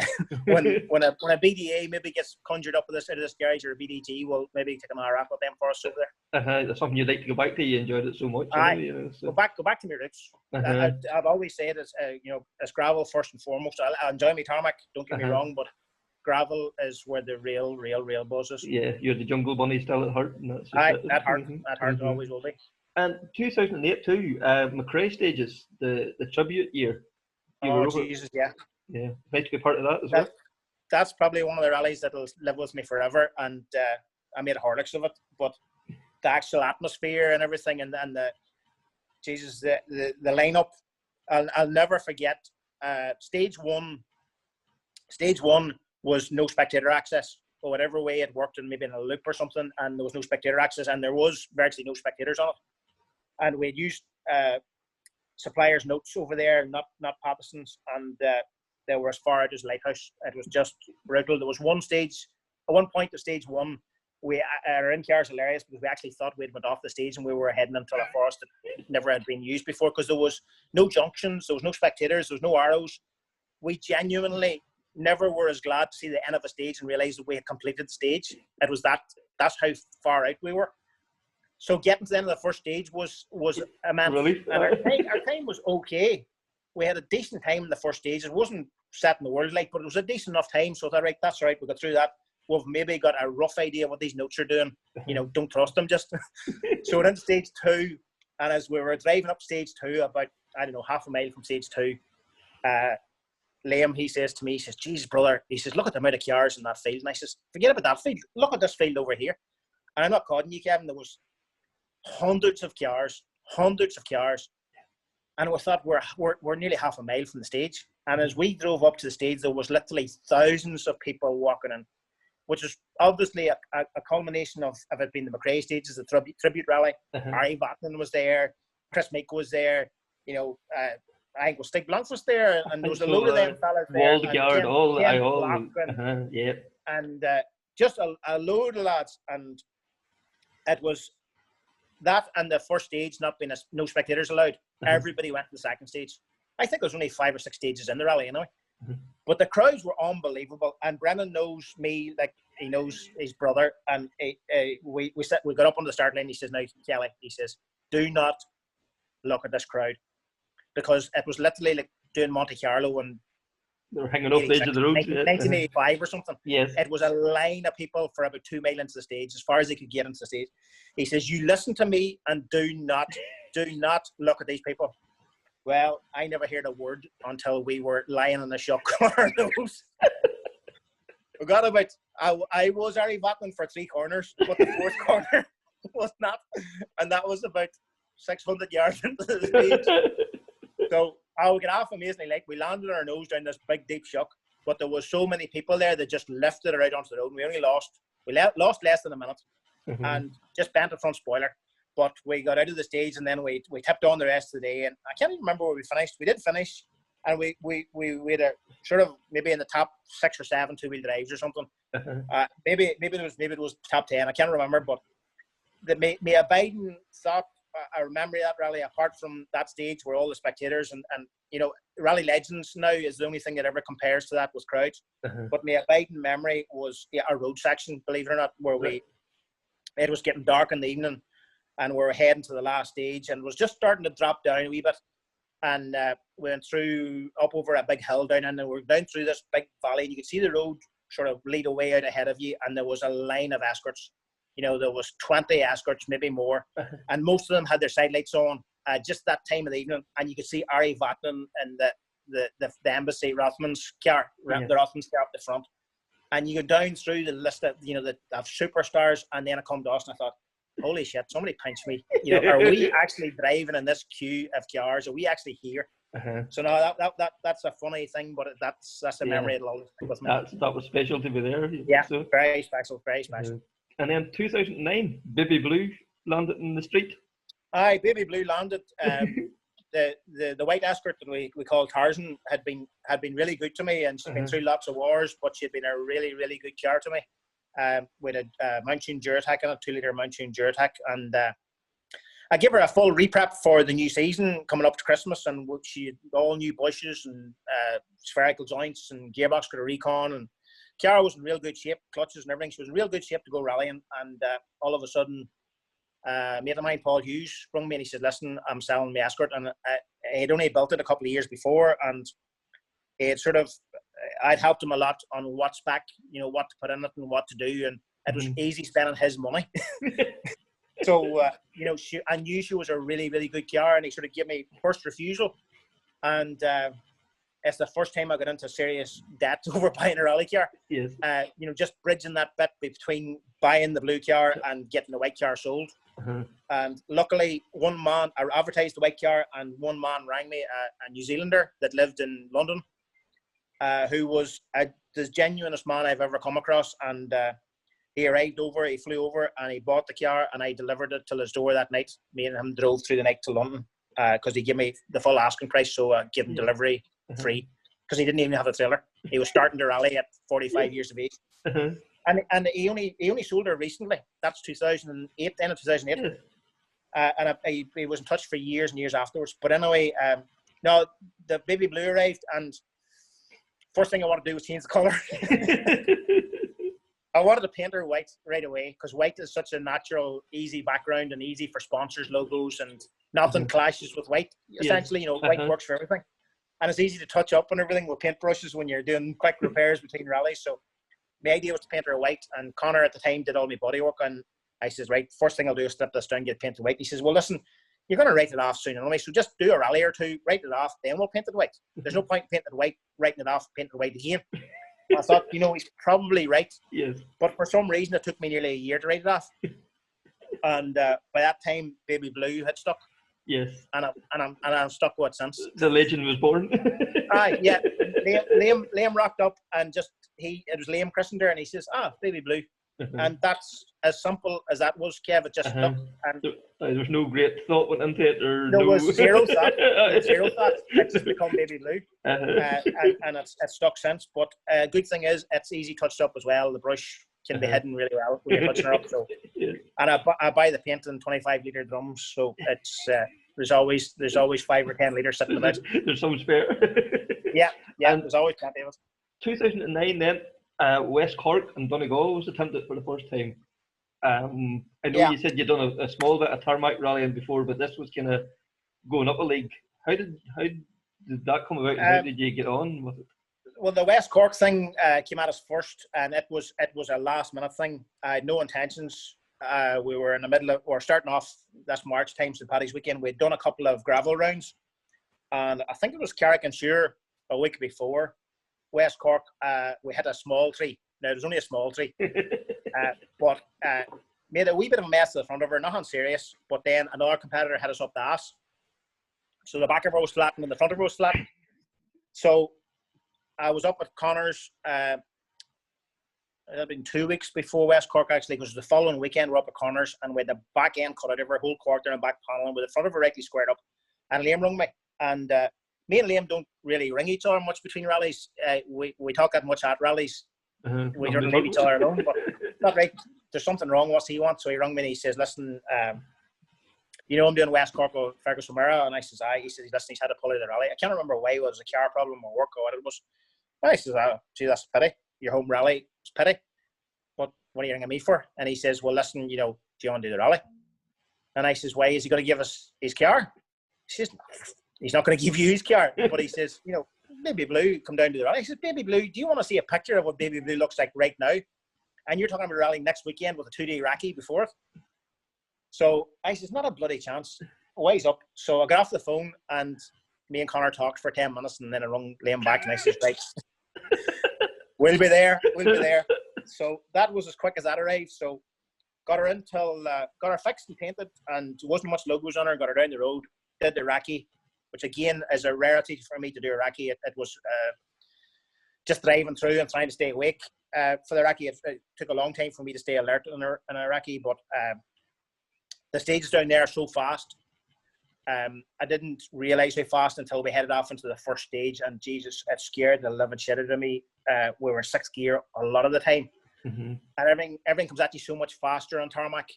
S6: when a BDA maybe gets conjured up with this out of this garage, or a BDG, we'll maybe take an RF with them for us over there.
S1: That's something you'd like to go back to. You enjoyed it so much. You know, so. Go back to my roots. I've always said it's you know, it's gravel first and foremost. I enjoy my tarmac. Don't get me wrong, but gravel is where the real buzz is. Yeah, you're the jungle bunny still at heart. And that's
S6: at heart, always will be.
S1: And 2008 too, MKII stages, the tribute year.
S6: Jesus, yeah.
S1: Nice to be part of that as well.
S6: That's probably one of the rallies that'll live with me forever, and I made horlicks of it. But the actual atmosphere and everything, and the lineup, I'll never forget. Stage one was no spectator access, or whatever way it worked, and maybe in a loop or something, and there was no spectator access, and there was virtually no spectators on it, and we had used suppliers' notes over there, not Patterson's, and they were as far out as Lighthouse. It was just brutal. There was one point of stage one, our in-car is hilarious because we actually thought we'd went off the stage and we were heading into a forest that never had been used before, because there was no junctions, there was no spectators, there was no arrows. We genuinely never were as glad to see the end of a stage and realise that we had completed the stage. It was that's how far out we were. So getting to the end of the first stage was immense. Really? And our time was okay. We had a decent time in the first stage. It wasn't setting the world light, but it was a decent enough time. So I thought, right, that's all right. We got through that. We've maybe got a rough idea what these notes are doing. You know, don't trust them just. So we're in stage two. And as we were driving up stage two, about, I don't know, half a mile from stage two, Liam, he says to me, he says, Jesus, brother, he says, look at the amount of cars in that field. And I says, forget about that field. Look at this field over here. And I'm not kidding you, Kevin. There was hundreds of cars. And we thought we're nearly half a mile from the stage. And as we drove up to the stage, there was literally thousands of people walking in, which is obviously a culmination of it being the MKII stages, the tribute rally. Ari Vatman was there, Chris Meek was there, you know, I think Stig Blanc was there, and there was a load of them fellas there. And just a load of lads, and it was that and the first stage not being no spectators allowed. Everybody went to the second stage. I think there was only 5 or 6 stages in the rally anyway. But the crowds were unbelievable, and Brennan knows me like he knows his brother. And we got up on the start line. He says, "Now, Kelly," he says, "do not look at this crowd," because it was literally like doing Monte Carlo and
S1: They were hanging off the edge of the road.
S6: 1985 or something.
S1: Yes.
S6: It was a line of people for about 2 miles into the stage, as far as they could get into the stage. He says, "You listen to me and do not look at these people." Well, I never heard a word until we were lying in the shop corners. We got about, I was already battling for 3 corners, but the 4th corner was not. And that was about 600 yards into the stage. So we got off amazingly late. We landed on our nose down this big, deep shock. But there was so many people there that just lifted it out onto the road. And we only lost less than a minute and just bent the front spoiler. But we got out of the stage and then we tipped on the rest of the day. And I can't even remember where we finished. We did finish. And we had a sort of maybe in the top 6 or 7 2-wheel drives or something. Maybe it was top 10. I can't remember. But me abiding thought, I remember that rally. Apart from that stage where all the spectators and you know, Rally Legends now is the only thing that ever compares to that with crowds. But my abiding memory was our road section, believe it or not, where it was getting dark in the evening, and we were heading to the last stage, and it was just starting to drop down a wee bit. And we went up over a big hill down, and we were down through this big valley, and you could see the road sort of lead away out ahead of you, and there was a line of escorts. You know, there was 20 escorts, maybe more, and most of them had their side lights on just that time of the evening, and you could see Ari Vatnan and the embassy Rothman's car, the Rothman's car up the front, and you go down through the list of, you know, of superstars, and then I come to us and I thought, holy shit, somebody pinched me. You know, are we actually driving in this queue of cars? Are we actually here? So no, that's a funny thing, but that's a memory it'll always stick with me.
S1: That was special to be there.
S6: Yeah,
S1: so.
S6: very special, very special.
S1: And then 2009, Baby Blue landed in the street.
S6: Aye, Baby Blue landed. The white escort that we called Tarzan had been really good to me, and she's been through lots of wars, but she'd been a really, really good car to me. With a Mountain Juratek and a 2-litre Mountain Juratek, and I give her a full reprep for the new season coming up to Christmas, and she had all new bushes and spherical joints, and gearbox got a recon, and Chiara was in real good shape, clutches and everything. She was in real good shape to go rallying, and all of a sudden, a mate of mine, Paul Hughes, rung me and he said, "Listen, I'm selling my Escort," and I had only built it a couple of years before, and it sort of, I'd helped him a lot on what spec, you know, what to put in it and what to do, and it was easy spending his money. So, you know, I knew she was a really, really good car, and he sort of gave me first refusal, and it's the first time I got into serious debt over buying a rally car.
S1: Yes.
S6: You know, just bridging that bit between buying the blue car and getting the white car sold. And luckily, one man, I advertised the white car, and one man rang me, a New Zealander that lived in London, who was the genuinest man I've ever come across. And he flew over, and he bought the car, and I delivered it to his door that night. Me and him drove through the night to London, because he gave me the full asking price, so I gave him delivery free, because he didn't even have a trailer. He was starting to rally at 45 years of age. And he only sold her recently. That's 2008, end of 2008. And he was in touch for years and years afterwards. But anyway, no, the Baby Blue arrived, and first thing I wanted to do was change the colour. I wanted to paint her white right away, because white is such a natural, easy background and easy for sponsors, logos, and nothing clashes with white. Essentially, you know, white works for everything. And it's easy to touch up and everything with paintbrushes when you're doing quick repairs between rallies. So my idea was to paint her white, and Connor at the time did all my body work, and I says, right, first thing I'll do is strip this down, get painted white. He says, well, listen, you're going to write it off soon anyway, so just do a rally or two, write it off, then we'll paint it white. There's no point painting it white, writing it off, painting it white again. I thought, you know, he's probably right.
S1: Yes.
S6: But for some reason, it took me nearly a year to write it off. And by that time, Baby Blue had stuck.
S1: Yes.
S6: And I'm stuck with it since.
S1: The legend was born.
S6: Aye, yeah. Liam rocked up, and it was Liam christened her, and he says, Baby Blue. And that's as simple as that was, Kev. It just stuck. And
S1: there was no great thought went into it, or
S6: there was zero thought. Zero thought. It's just become Baby Blue, and it's stuck since. But good thing is, it's easy touched up as well. The brush can be hidden really well when you're touching her up. So, and I buy the paint in 25-litre drums, so it's there's always 5 or 10 litres sitting about.
S1: There's some spare.
S6: Yeah, and there's always plenty of it.
S1: 2009 then. West Cork and Donegal was attempted for the first time. I know you said you'd done a small bit of tarmac rallying before, but this was kind of going up a league. How did that come about, and how did you get on with it?
S6: Well, the West Cork thing came at us first, and it was a last minute thing. I had no intentions. We were in the middle of, or starting off this March time, St. Paddy's weekend. We'd done a couple of gravel rounds, and I think it was Carrick and Sure a week before. West Cork, we hit a small tree. Now, it was only a small tree, but made a wee bit of a mess at the front of her, nothing serious, but then another competitor hit us up the ass. So the back of her was flat and the front of her was flat. So I was up at Connors. It had been 2 weeks before West Cork, actually, because the following weekend we're up at Connors, and we had the back end cut out of her whole quarter and back paneling with the front of her rightly squared up. And Liam rung me, and me and Liam don't really ring each other much between rallies. We talk that much at rallies. We don't leave each other alone, but not right. There's something wrong. What's he want? So he rung me and he says, "Listen, you know, I'm doing West Cork with Fergus O'Meara," and I says, "Aye." He says, "Listen, he's had to pull out of the rally." I can't remember why. It was a car problem or work or what it was. And I says, "Oh, gee, that's a pity. Your home rally, it's a pity. But what are you ringing me for?" And he says, "Well, listen, you know, do you want to do the rally?" And I says, "Why is he going to give us his car?" He says, "He's not going to give you his car." But he says, "You know, Baby Blue, come down to the rally." He says, "Baby Blue, do you want to see a picture of what Baby Blue looks like right now? And you're talking about a rally next weekend with a 2-day recce before it." So I says, "Not a bloody chance." Way's up. So I got off the phone and me and Connor talked for 10 minutes, and then I rung Liam back and I says, "Right, we'll be there. So that was as quick as that arrived. So got her got her fixed and painted, and there wasn't much logos on her. Got her down the road, did the recce, which again is a rarity for me to do a recce. It was just driving through and trying to stay awake. For the recce, it took a long time for me to stay alert in a recce, but the stages down there are so fast. I didn't realise how fast until we headed off into the first stage, and Jesus, it scared the living shit out of me. We were 6th gear a lot of the time, and everything comes at you so much faster on tarmac.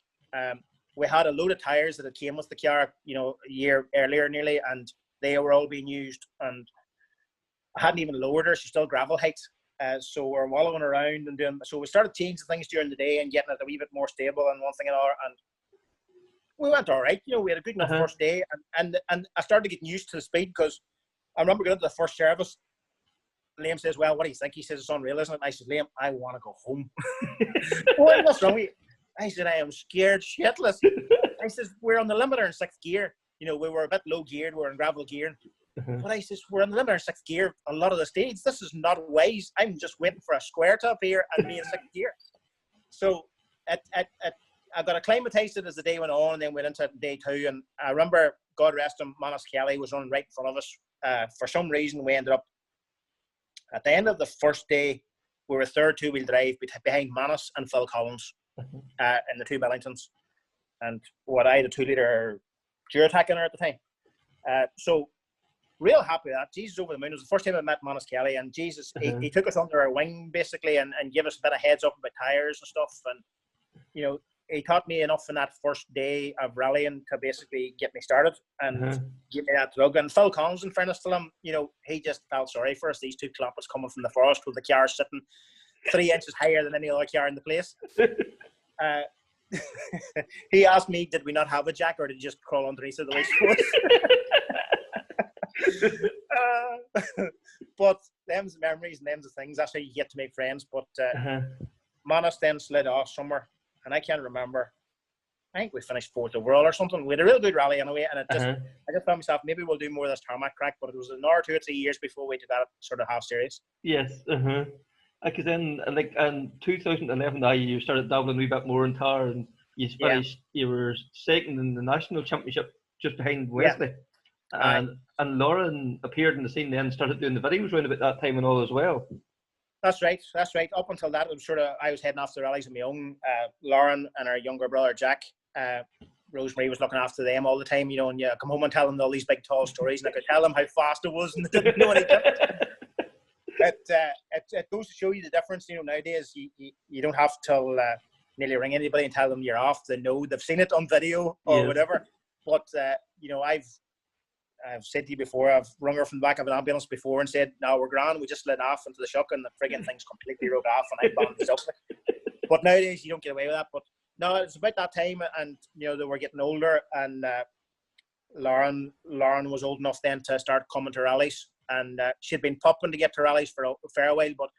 S6: We had a load of tyres that had came with the car, you know, a year earlier nearly, and they were all being used, and I hadn't even lowered her. She's still gravel height. So we're wallowing around and doing, so we started changing things during the day and getting it a wee bit more stable and one thing and another, and we went all right. You know, we had a good enough first day, and I started getting used to the speed, because I remember going to the first service. Liam says, "Well, what do you think?" He says, "It's unreal, isn't it?" And I said, "Liam, I want to go home." What's wrong with you? I said, "I am scared shitless." I says, "We're on the limiter in 6th gear. You know, we were a bit low geared. We were in gravel gear." But I says, "We're on the limiter in 6th gear a lot of the stage. This is not wise. I'm just waiting for a square top here and me in 6th gear." So I got acclimatised as the day went on, and then went into day 2. And I remember, God rest him, Manus Kelly was running right in front of us. For some reason, we ended up at the end of the first day, we were 3rd 2-wheel drive behind Manus and Phil Collins in the 2 Billingtons. And I had a 2-litre Duratak in her at the time. So real happy with that. Jesus, over the moon. It was the first time I met Manus Kelly, and Jesus, he took us under our wing basically, and gave us a bit of heads up about tyres and stuff. And you know, he taught me enough in that first day of rallying to basically get me started and give me that drug. And Phil Collins, in fairness to him, you know, he just felt sorry for us. These 2 cloppets coming from the forest with the car sitting 3 inches higher than any other car in the place. He asked me, did we not have a jack, or did you just crawl underneath the race course? But them's the memories and them's the things. That's how you get to make friends. But Manus then slid off somewhere, and I can't remember. I think we finished 4th overall or something. We had a real good rally anyway, and I just thought myself, maybe we'll do more of this tarmac crack. But it was another 2 or 3 years before we did that sort of half serious.
S1: Yes. Because then, like in 2011, you started dabbling a wee bit more in tar, and you finished. You were 2nd in the national championship, just behind Wesley. And Lauren appeared in the scene then, started doing the videos around about that time and all as well.
S6: That's right. Up until that, it was I was heading off the rallies on my own. Lauren and her younger brother Jack, Rosemary was looking after them all the time, you know, and you come home and tell them all these big tall stories, and I could tell them how fast it was, and they didn't know any different. It goes to show you the difference. You know, nowadays you don't have to nearly ring anybody and tell them you're off. They know, they've seen it on video or whatever. But you know, I've said to you before, I've rung her from the back of an ambulance before and said, "No, we're grand. We just slid off into the shock, and the frigging thing's completely rode off, and I bandaged up." But nowadays you don't get away with that. But no, it's about that time, and you know, they were getting older, and Lauren was old enough then to start coming to rallies. and she'd been popping to get to rallies for a fair while, but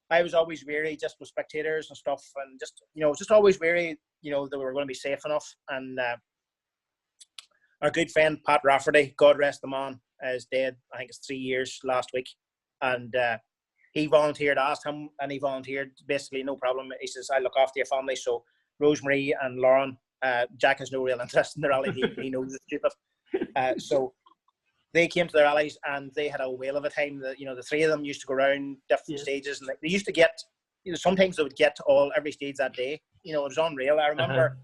S6: I was always wary just with spectators and stuff, and just always wary, that we were going to be safe enough. And our good friend Pat Rafferty, God rest him on, is dead. I think it's 3 years last week, and he volunteered. I asked him, and he volunteered. Basically, no problem. He says, "I look after your family." So Rosemary and Lauren, Jack has no real interest in the rally. He knows it's stupid. So they came to the rallies, and they had a whale of a time. The three of them used to go around different stages, and they used to get, sometimes they would get to every stage that day. It was unreal. I remember,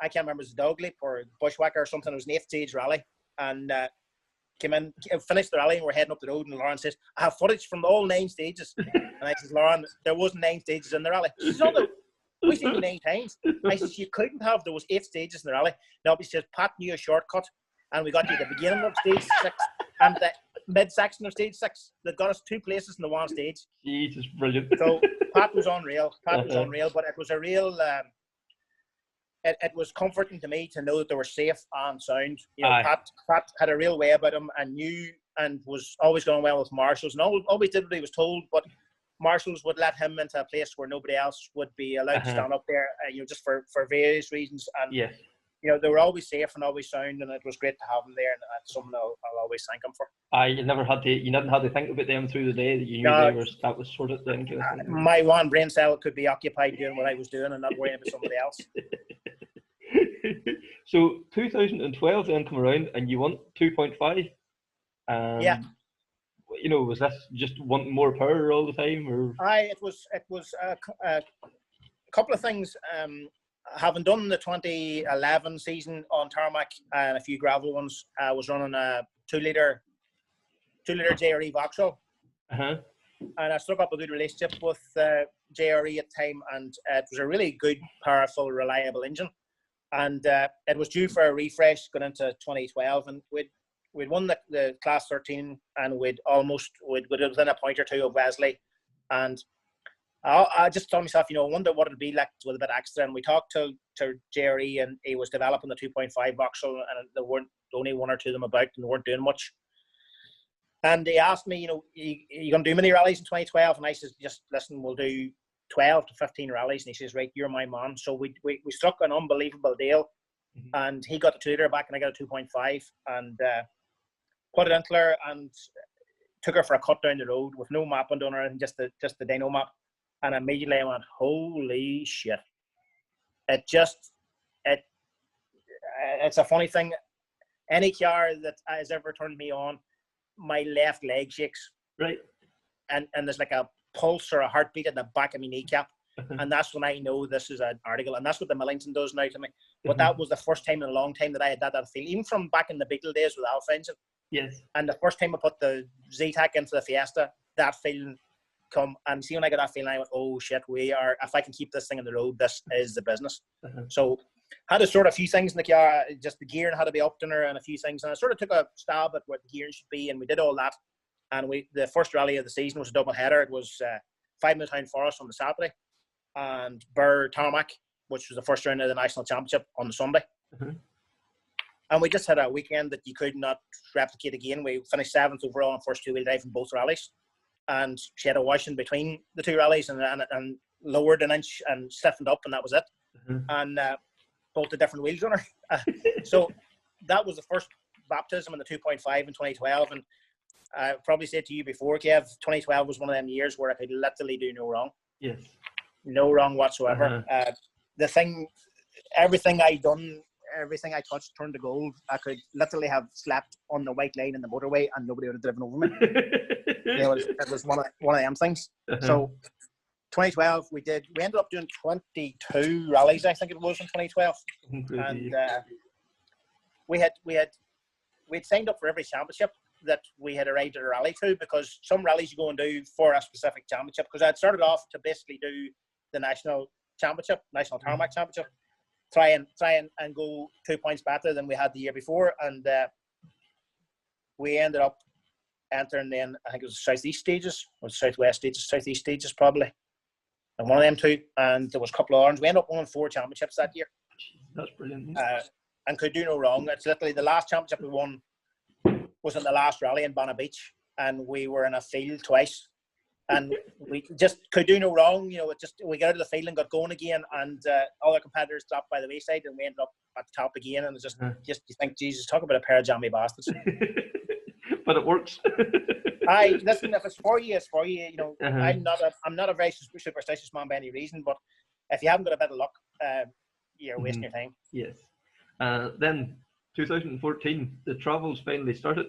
S6: I can't remember, it was the dog leap or bushwhacker or something. It was an 8th stage rally, and came in, finished the rally, and we're heading up the road, and Lauren says, "I have footage from all 9 stages." And I says, "Lauren, there wasn't 9 stages in the rally." She says, "Oh, no, we seen you 9 times." I says, "You couldn't have. There was 8 stages in the rally." No, he says, "Pat knew a shortcut, and we got you the beginning of stage 6 and the mid-section of stage 6. That got us 2 places in the one stage."
S1: Jesus, brilliant.
S6: So Pat was unreal. Pat was unreal, but it was a real... It was comforting to me to know that they were safe and sound. Pat had a real way about him, and knew, and was always going well with marshals, and always did what he was told, but marshals would let him into a place where nobody else would be allowed to stand up there, just for various reasons. And they were always safe and always sound, and it was great to have him there, and that's something I'll always thank him for.
S1: You didn't have to think about them through the day, that you knew that was sort of thing.
S6: My one brain cell could be occupied doing what I was doing and not worrying about somebody else.
S1: So 2012 then come around, and you won 2.5.
S6: Yeah.
S1: Was this just wanting more power all the time, or?
S6: It was a couple of things. Having done the 2011 season on tarmac and a few gravel ones, I was running a 2-litre JRE Vauxhall, and I struck up a good relationship with JRE at the time, and it was a really good, powerful, reliable engine. And it was due for a refresh going into 2012, and we'd won the Class 13, and we'd within a point or two of Wesley, and I just told myself, I wonder what it'd be like with a bit extra. And we talked to Jerry, and he was developing the 2.5 Vauxhall, and there weren't only 1 or 2 of them about, and they weren't doing much. And he asked me, you going to do many rallies in 2012? And I said, just listen, we'll do 12 to 15 rallies. And he says, right, you're my man. So we struck an unbelievable deal, and he got the 2-litre back, and I got a 2.5, and put it into her, and took her for a cut down the road with no mapping done or anything, just the dyno map. And immediately I went, holy shit. It's a funny thing. Any car that has ever turned me on, my left leg shakes.
S1: Right.
S6: And there's like a pulse or a heartbeat at the back of my kneecap. And that's when I know this is an article. And that's what the Millington does now to me. But that was the first time in a long time that I had that feel. Even from back in the Beetle days with Alpha engine.
S1: Yes. And
S6: the first time I put the Z-Tac into the Fiesta, that feeling come, and see, when I got that feeling, I went, oh shit, if I can keep this thing on the road, this is the business. So had to sort a few things in the car, just the gearing had to be upped in her, and a few things, and I sort of took a stab at what the gearing should be, and we did all that. And the first rally of the season was a double header. It was 5 Milltown Forest on the Saturday, and Burr Tarmac, which was the first round of the national championship, on the Sunday. And we just had a weekend that you could not replicate again. We finished 7th overall on first 2-wheel drive in both rallies. And she had a wash in between the 2 rallies, and lowered an inch and stiffened up, and that was it. And bolted different wheels on her. So that was the first baptism in the 2.5 in 2012. And I probably said to you before, Kev, 2012 was one of them years where I could literally do no wrong.
S1: Yes.
S6: No wrong whatsoever. Everything I touched turned to gold. I could literally have slept on the white line in the motorway, and nobody would have driven over me. It was one of them things. So 2012 we ended up doing 22 rallies, I think it was, in 2012. And we'd signed up for every championship that we had arrived at a rally to, because some rallies you go and do for a specific championship, because I'd started off to basically do the national tarmac championship, try and go 2 points better than we had the year before. And we ended up entering then, I think it was southeast stages, or southwest stages, southeast stages probably, and one of them 2. And there was a couple of orange. We ended up winning 4 championships that year.
S1: That's brilliant.
S6: And could do no wrong. It's literally the last championship we won was in the last rally in Banna Beach, and we were in a field twice, and we just could do no wrong. You know, we got out of the field and got going again, and all our competitors dropped by the wayside, and we ended up at the top again. And it's just you think, Jesus, talk about a pair of jammy bastards.
S1: But it works.
S6: Listen, if it's for you, it's for you. You know, I'm not a very superstitious man by any reason, but if you haven't got a bit of luck, you're wasting your time.
S1: Yes. Then 2014, the travels finally started.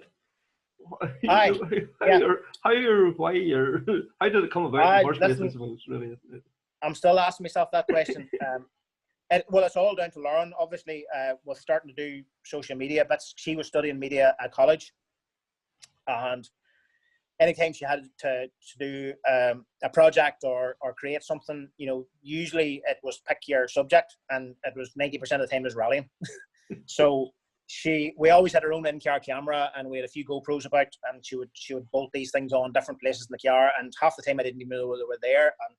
S1: How did it come about? Really.
S6: I'm still asking myself that question. It's all down to Lauren, obviously, was starting to do social media, but she was studying media at college. And anytime she had to do a project or create something, you know, usually it was pick your subject, and it was 90% of the time it was rallying. So we always had our own in-car camera, and we had a few GoPros about, and she would bolt these things on different places in the car, and half the time I didn't even know they were there. And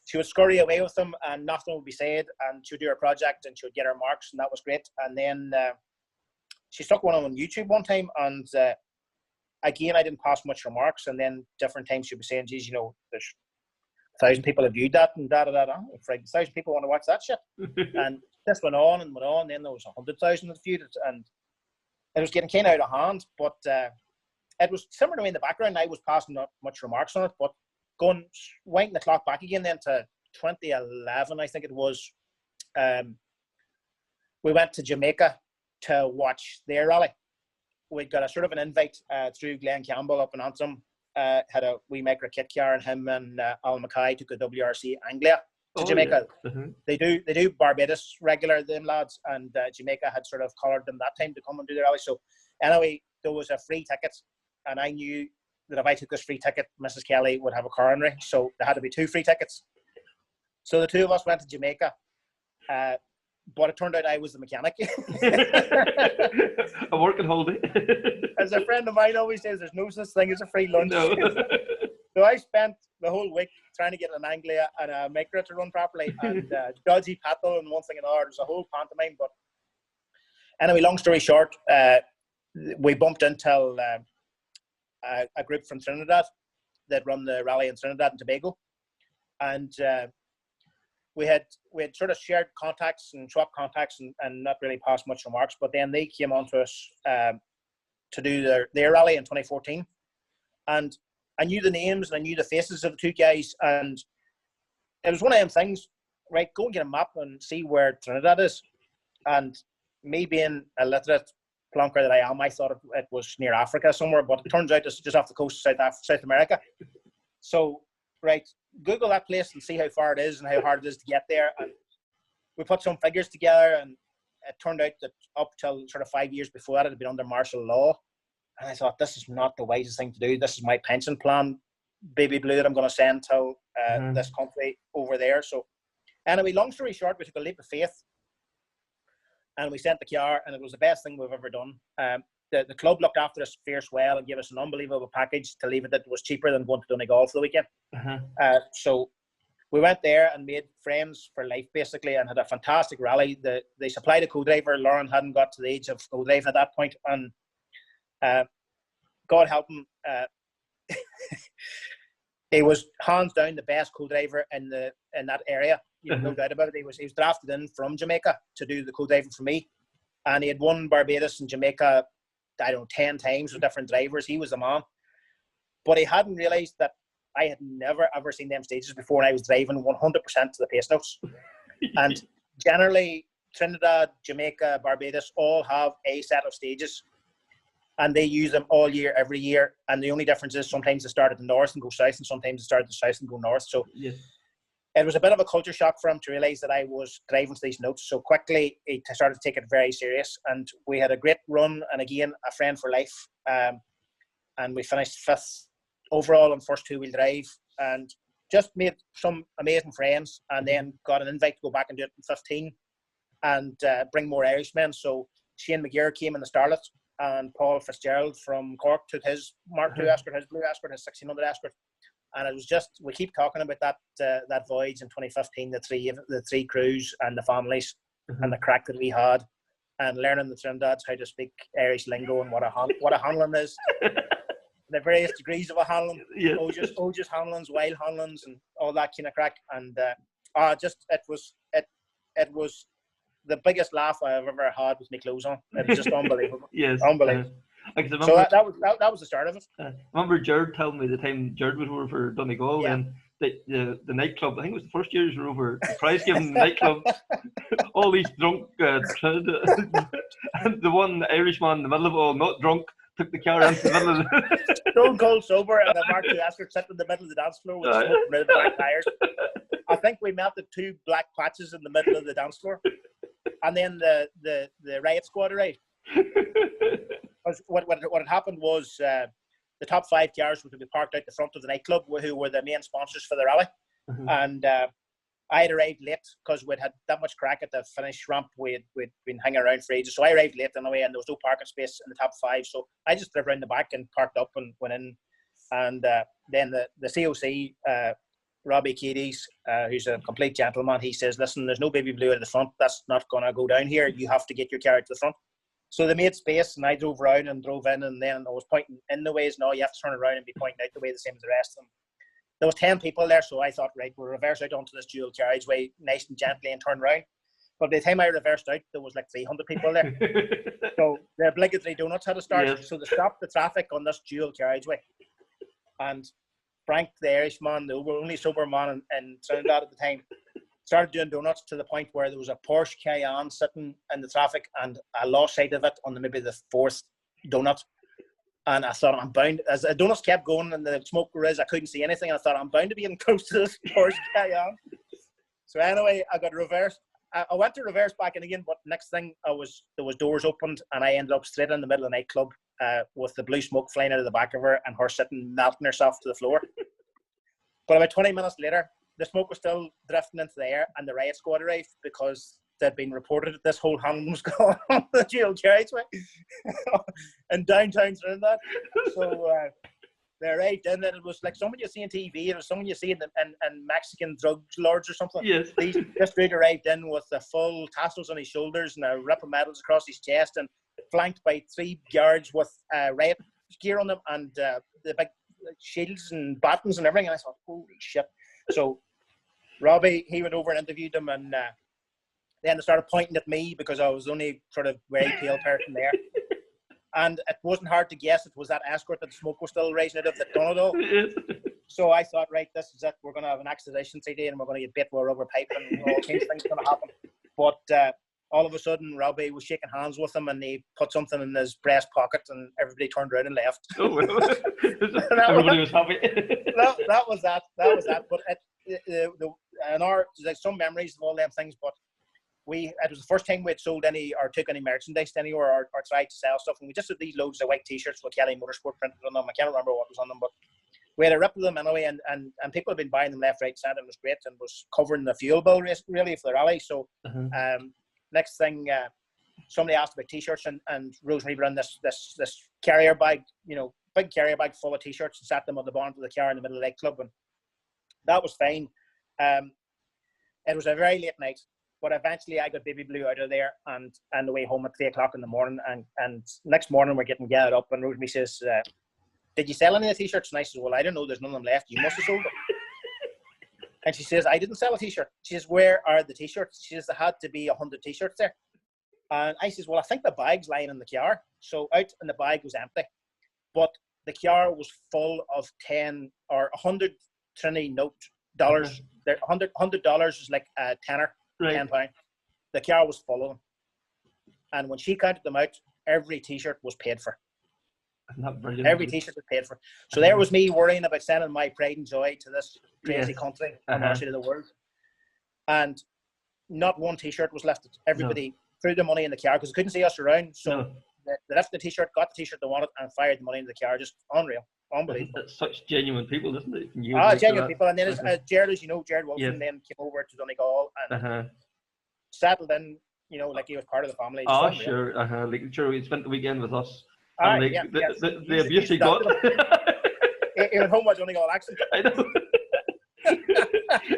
S6: she would scurry away with them, and nothing would be said, and she would do her project, and she would get her marks, and that was great. And then she stuck one on YouTube one time, and again, I didn't pass much remarks, and then different times she'd be saying, geez, you know, there's 1,000 people have viewed that, and da-da-da-da. 1,000 people want to watch that shit. And this went on and went on, then there was 100,000 that viewed it, and it was getting kind of out of hand, but it was similar to me in the background. I was passing not much remarks on it, but winding the clock back again then to 2011, I think it was, we went to Jamaica to watch their rally. We got a sort of an invite through Glenn Campbell up in Antrim. Had we micro kit car, and him and Alan MKII took a WRC Anglia to Jamaica. Yeah. They do Barbados regular, them lads, and Jamaica had sort of collared them that time to come and do the rally. So anyway, there was a free ticket, and I knew that if I took this free ticket, Mrs. Kelly would have a coronary. So there had to be 2 free tickets. So the 2 of us went to Jamaica. But it turned out I was the mechanic.
S1: A working holiday.
S6: As a friend of mine always says, there's no such thing as a free lunch.
S1: No.
S6: So I spent the whole week trying to get an Anglia and a micro to run properly, and dodgy paddle and one thing and another. There's a whole pantomime. But anyway, long story short, we bumped into a group from Trinidad that run the rally in Trinidad and Tobago, and we had sort of shared contacts and swapped contacts and not really passed much remarks. But then they came on to us to do their rally in 2014, and I knew the names and I knew the faces of the 2 guys, and it was one of them things, right? Go and get a map and see where Trinidad is. And me being a literate plonker that I am, I thought it was near Africa somewhere, but it turns out it's just off the coast of South America. So, right, Google that place and see how far it is and how hard it is to get there. And we put some figures together, and it turned out that up till sort of 5 years before that, it had been under martial law. And I thought, this is not the wisest thing to do. This is my pension plan, baby blue, that I'm going to send to this country over there. So anyway, long story short, we took a leap of faith, and we sent the car, and it was the best thing we've ever done. The club looked after us fierce well and gave us an unbelievable package to leave it that was cheaper than going to Donegal for the weekend. So we went there and made friends for life, basically, and had a fantastic rally. They supplied a co-driver. Lauren hadn't got to the age of co-driving at that point, and God help him, he was hands down the best co-driver in that area. No doubt about it. He was drafted in from Jamaica to do the co-driving for me, and he had won Barbados and Jamaica, I don't know, 10 times with different drivers. He was the man, but he hadn't realised that I had never ever seen them stages before, and I was driving 100% to the pace notes. And generally, Trinidad, Jamaica, Barbados all have a set of stages, and they use them all year, every year. And the only difference is sometimes they start at the north and go south, and sometimes they start at the south and go north. So it was a bit of a culture shock for him to realise that I was driving to these notes. So quickly, he started to take it very serious, and we had a great run, and again, a friend for life. And we finished 5th overall on first 2-wheel drive, and just made some amazing friends, and then got an invite to go back and do it in 15 and bring more Irishmen. So Shane McGear came in the Starlet, and Paul Fitzgerald from Cork took his Mark II Escort, his Blue Escort, his 1600 Escort. And it was just, we keep talking about that voyage in 2015, the three crews and the families and the crack that we had, and learning the Trinidadians how to speak Irish lingo and what a handling is. the various degrees of a handling,
S1: Yeah.
S6: Oges handlings, wild handlings, and all that kind of crack. And it was the biggest laugh I've ever had with my clothes on. It was just unbelievable.
S1: Yes.
S6: Unbelievable.
S1: Because I
S6: So
S1: remember,
S6: that was the start of it.
S1: I remember Jared telling me the time Jared was over for Donegal,
S6: Yeah.
S1: and the nightclub, I think it was the first years we were over, the prize giving nightclub, all these drunk, and the one Irishman in the middle of it all, not drunk, took the car into the middle of the...
S6: Stone cold sober, and a Mark II Escort sitting in the middle of the dance floor with smoke from the black tires. I think we melted 2 black patches in the middle of the dance floor, and then the riot squad arrived. What had happened was the top 5 cars would be parked out the front of the nightclub, who were the main sponsors for the rally. And I had arrived late because we'd had that much crack at the finish ramp. We'd been hanging around for ages. So I arrived late anyway, and there was no parking space in the top 5. So I just drove around the back and parked up and went in. And then the COC, Robbie Cadies, who's a complete gentleman, he says, listen, there's no baby blue at the front. That's not going to go down here. You have to get your car to the front. So they made space, and I drove around and drove in, and then I was pointing in the ways. No, you have to turn around and be pointing out the way the same as the rest of them. There was 10 people there, so I thought, right, we'll reverse out onto this dual carriageway nice and gently and turn around. But by the time I reversed out, there was like 300 people there. So the obligatory donuts had to start.
S1: Yes.
S6: So they stopped the traffic on this dual carriageway. And Frank, the Irishman, the only sober man in Trinidad at the time, started doing donuts to the point where there was a Porsche Cayenne sitting in the traffic, and I lost sight of it on maybe the 4th donut. And I thought, I'm bound, as the donuts kept going and the smoke was, I couldn't see anything. And I thought, I'm bound to be in close to this Porsche Cayenne. So anyway, I got reversed. I went to reverse back in again, but next thing there was doors opened, and I ended up straight in the middle of the nightclub with the blue smoke flying out of the back of her and her sitting melting herself to the floor. But about 20 minutes later, the smoke was still drifting into the air, and the riot squad arrived because they'd been reported that this whole handling was going on the dual carriageway in downtown Trinidad. So they arrived in, and it was like someone you see on TV, it was someone you see in Mexican drug lords or something.
S1: Yes.
S6: This dude arrived in with the full tassels on his shoulders and a rip of medals across his chest, and flanked by 3 guards with riot gear on them, and the big shields and batons and everything. And I thought, holy shit. So Robbie, he went over and interviewed them, and then they started pointing at me because I was the only sort of very pale person there. And it wasn't hard to guess it was that Escort that the smoke was still rising out of that done it all. So I thought, right, this is it. We're going to have an accident today, and we're going to get bit with a rubber pipe, and all kinds of things are going to happen. But all of a sudden, Robbie was shaking hands with him, and he put something in his breast pocket, and everybody turned around and left.
S1: Oh, well. Everybody was happy.
S6: that was that. But there's some memories of all them things, but it was the first time we had sold any or took any merchandise anywhere or tried to sell stuff, and we just had these loads of white t-shirts with Kelly Motorsport printed on them. I can't remember what was on them, but we had a rip of them anyway, and people had been buying them left, right, centre, and it was great, and was covering the fuel bill really for the rally. So next thing, somebody asked about t-shirts, and Rosemary brought in this carrier bag, big carrier bag full of t-shirts, and sat them on the bonnet of the car in the middle of the nightclub, and that was fine. It was a very late night, but eventually I got Baby Blue out of there and the way home at 3 o'clock in the morning. And next morning we're getting gathered up, and Rosemary says, did you sell any of the t-shirts? And I said, well, I don't know, there's none of them left. You must have sold them. And she says, I didn't sell a t-shirt. She says, where are the t-shirts? She says, there had to be 100 t-shirts there. And I says, well, I think the bag's lying in the car. So out, and the bag was empty. But the car was full of 10 or 100 Trinity dollars. $100 is like a tenner, right. £10. The car was full of them. And when she counted them out, every t-shirt was paid for. Every t-shirt was paid for. So there was me worrying about sending my pride and joy to this crazy country on our side of the world. And not one t-shirt was left. Everybody threw the money in the car because they couldn't see us around. So they left the t-shirt, got the t-shirt they wanted, and fired the money in the car. Just unreal. Unbelievable.
S1: That's such genuine people, isn't it?
S6: Genuine people. And then Jared, as you know, Jared Wilson then came over to Donegal and settled in, like he was part of the family.
S1: Oh, sure. Like, sure, he spent the weekend with us. And the abuse he got.
S6: He went home with Donegal accent.
S1: I know.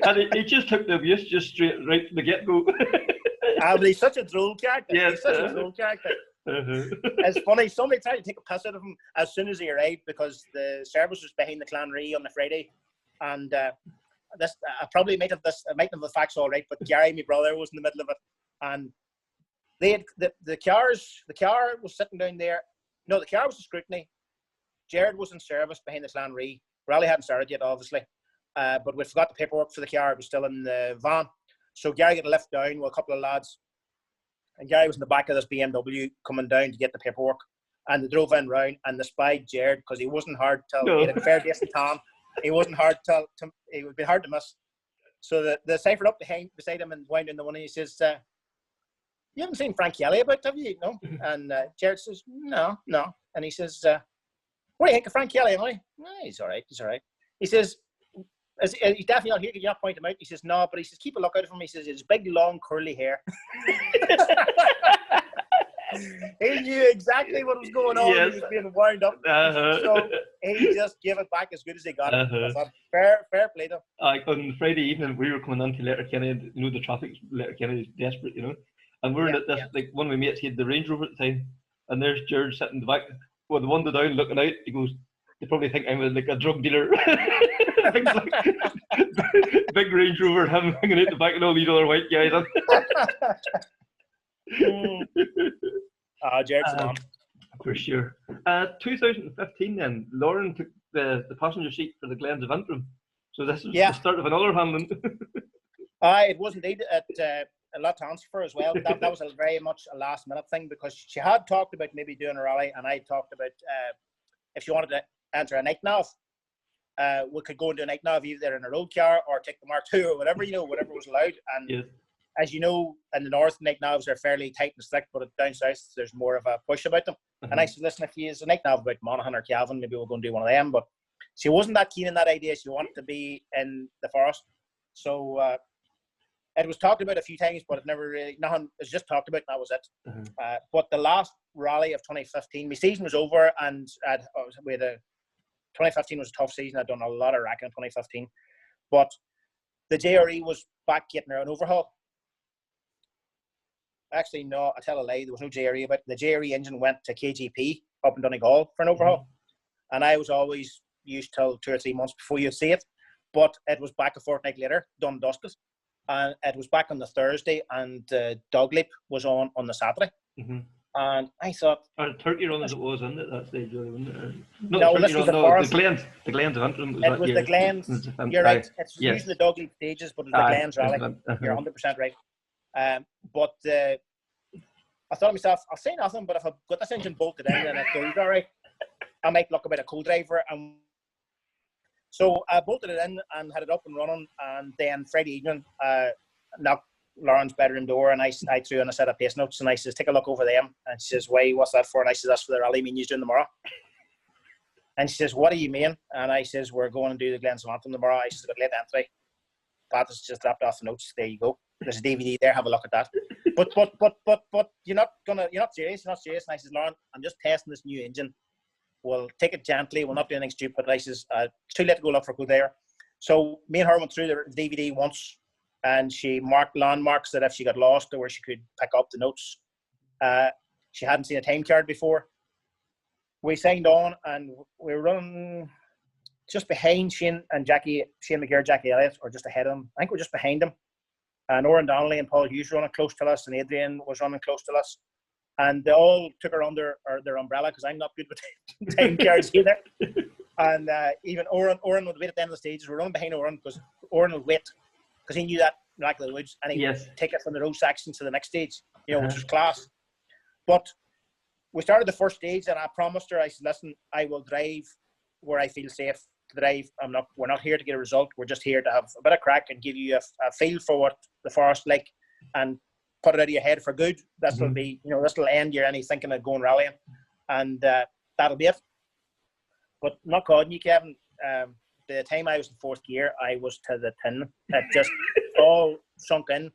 S1: And he just took the abuse just straight right from the get-go.
S6: But he's such a droll character.
S1: Yes,
S6: he's such a droll character. It's funny, somebody tried to take a piss out of him as soon as he arrived because the service was behind the Clanree on the Friday. And this, I probably might have the facts all right, but Gary, my brother, was in the middle of it. And they had, the car was sitting down there. No, the car was in scrutiny. Jared was in service behind the Clanree. Rally hadn't started yet, obviously. But we forgot the paperwork for the car. It was still in the van. So Gary got a lift down with a couple of lads. And Gary was in the back of this BMW coming down to get the paperwork. And they drove in round and they spied Jared because he wasn't hard to tell. He had a fair decent time. He wasn't hard to tell. It would be hard to miss. So they ciphered up beside him and wound in the one. And he says, "You haven't seen Frank Kelly about, have you?" No. And Jared says, "No." And he says, "What do you think of Frank Kelly, Emily?" "No, he's all right. He says, "He's definitely not here. Can you not point him out?" He says, "No," but he says, "Keep a lookout for him." He says, "His big, long, curly hair." He knew exactly what was going on. Yes. He was being wound up. So he just gave it back as good as he got it. I thought, fair play to him.
S1: On Friday evening, we were coming on to Letterkenny. You know, the traffic, Letterkenny is desperate, you know. And we're at this, like, one of my mates, he had the Range Rover at the time. And there's Jared sitting in the back with the window down looking out. He goes, "They probably think I'm like a drug dealer." Big Range Rover, him hanging out the back and all these other white guys.
S6: Jared's the man.
S1: For sure. 2015 then, Lauren took the passenger seat for the Glens of Antrim. So this was the start of another handling.
S6: It was indeed a lot to answer for as well. That was very much a last minute thing because she had talked about maybe doing a rally and I talked about if she wanted to enter a night nav, we could go and do a night nav either in a road car or take the Mark II or whatever, whatever was allowed. And as you know, in the north, night navs are fairly tight and strict, but down south, there's more of a push about them. And I said, "Listen, if you use a night nav about Monaghan or Cavan, maybe we'll go and do one of them." But she wasn't that keen on that idea. She wanted to be in the forest. So it was talked about a few times, but it never really, nothing, it was just talked about and that was it. But the last rally of 2015, my season was over and 2015 was a tough season. I'd done a lot of racking in 2015. But the JRE was back getting their own overhaul. Actually, no, I tell a lie. There was no JRE about it. The JRE engine went to KGP up in Donegal for an overhaul. And I was always used till 2 or 3 months before you'd see it. But it was back a fortnight later, done dusted. And it was back on the Thursday and Dog Leap was on the Saturday. And I thought...
S1: Or Turkey Run as it was, isn't it, that stage, really, wasn't it?
S6: No, this was the forest.
S1: The Glens of Antrim.
S6: It was the Glens. You're right. It's usually the Dog Leap stages, but it's the Glens rally. You're 100% right. But I thought to myself, I'll say nothing, but if I've got this engine bolted in and it goes all right, I might look a bit of co-driver. And so I bolted it in and had it up and running. And then Friday evening, knocked Lauren's bedroom door and I threw in a set of pace notes and I says, "Take a look over them." And she says, "Why, what's that for?" And I says, "That's for the rally mean you're doing tomorrow." And she says, "What do you mean?" And I says, "We're going to do the Glens of Antrim tomorrow." I says, "But late entry." Pat has just dropped off the notes. There you go. There's a DVD there. Have a look at that. But you're not serious. You're not serious. And I says, "Lauren, I'm just testing this new engine. We'll take it gently. We'll not do anything stupid." And I says, "It's too late to go look for good there." So me and her went through the DVD once, and she marked landmarks that if she got lost or where she could pick up the notes. She hadn't seen a time card before. We signed on, and we were running just behind Shane McGear, Jackie Elliott, or just ahead of him. I think we're just behind him. And Oran Donnelly and Paul Hughes were running close to us, and Adrian was running close to us. And they all took her under their umbrella because I'm not good with time cards either. And even Oran would wait at the end of the stages. We're running behind Oran because Oran would wait because he knew that Miracle of the Woods, and he would take it from the road section to the next stage, which was class. But we started the first stage, and I promised her, I said, "Listen, I will drive where I feel safe to drive. We're not here to get a result. We're just here to have a bit of crack and give you a feel for what the forest like, and put it out of your head for good. This will be, this will end your any thinking of going rallying, and that'll be it." But not calling you, Kevin. The time I was in fourth gear, I was to the tin. It just all sunk in.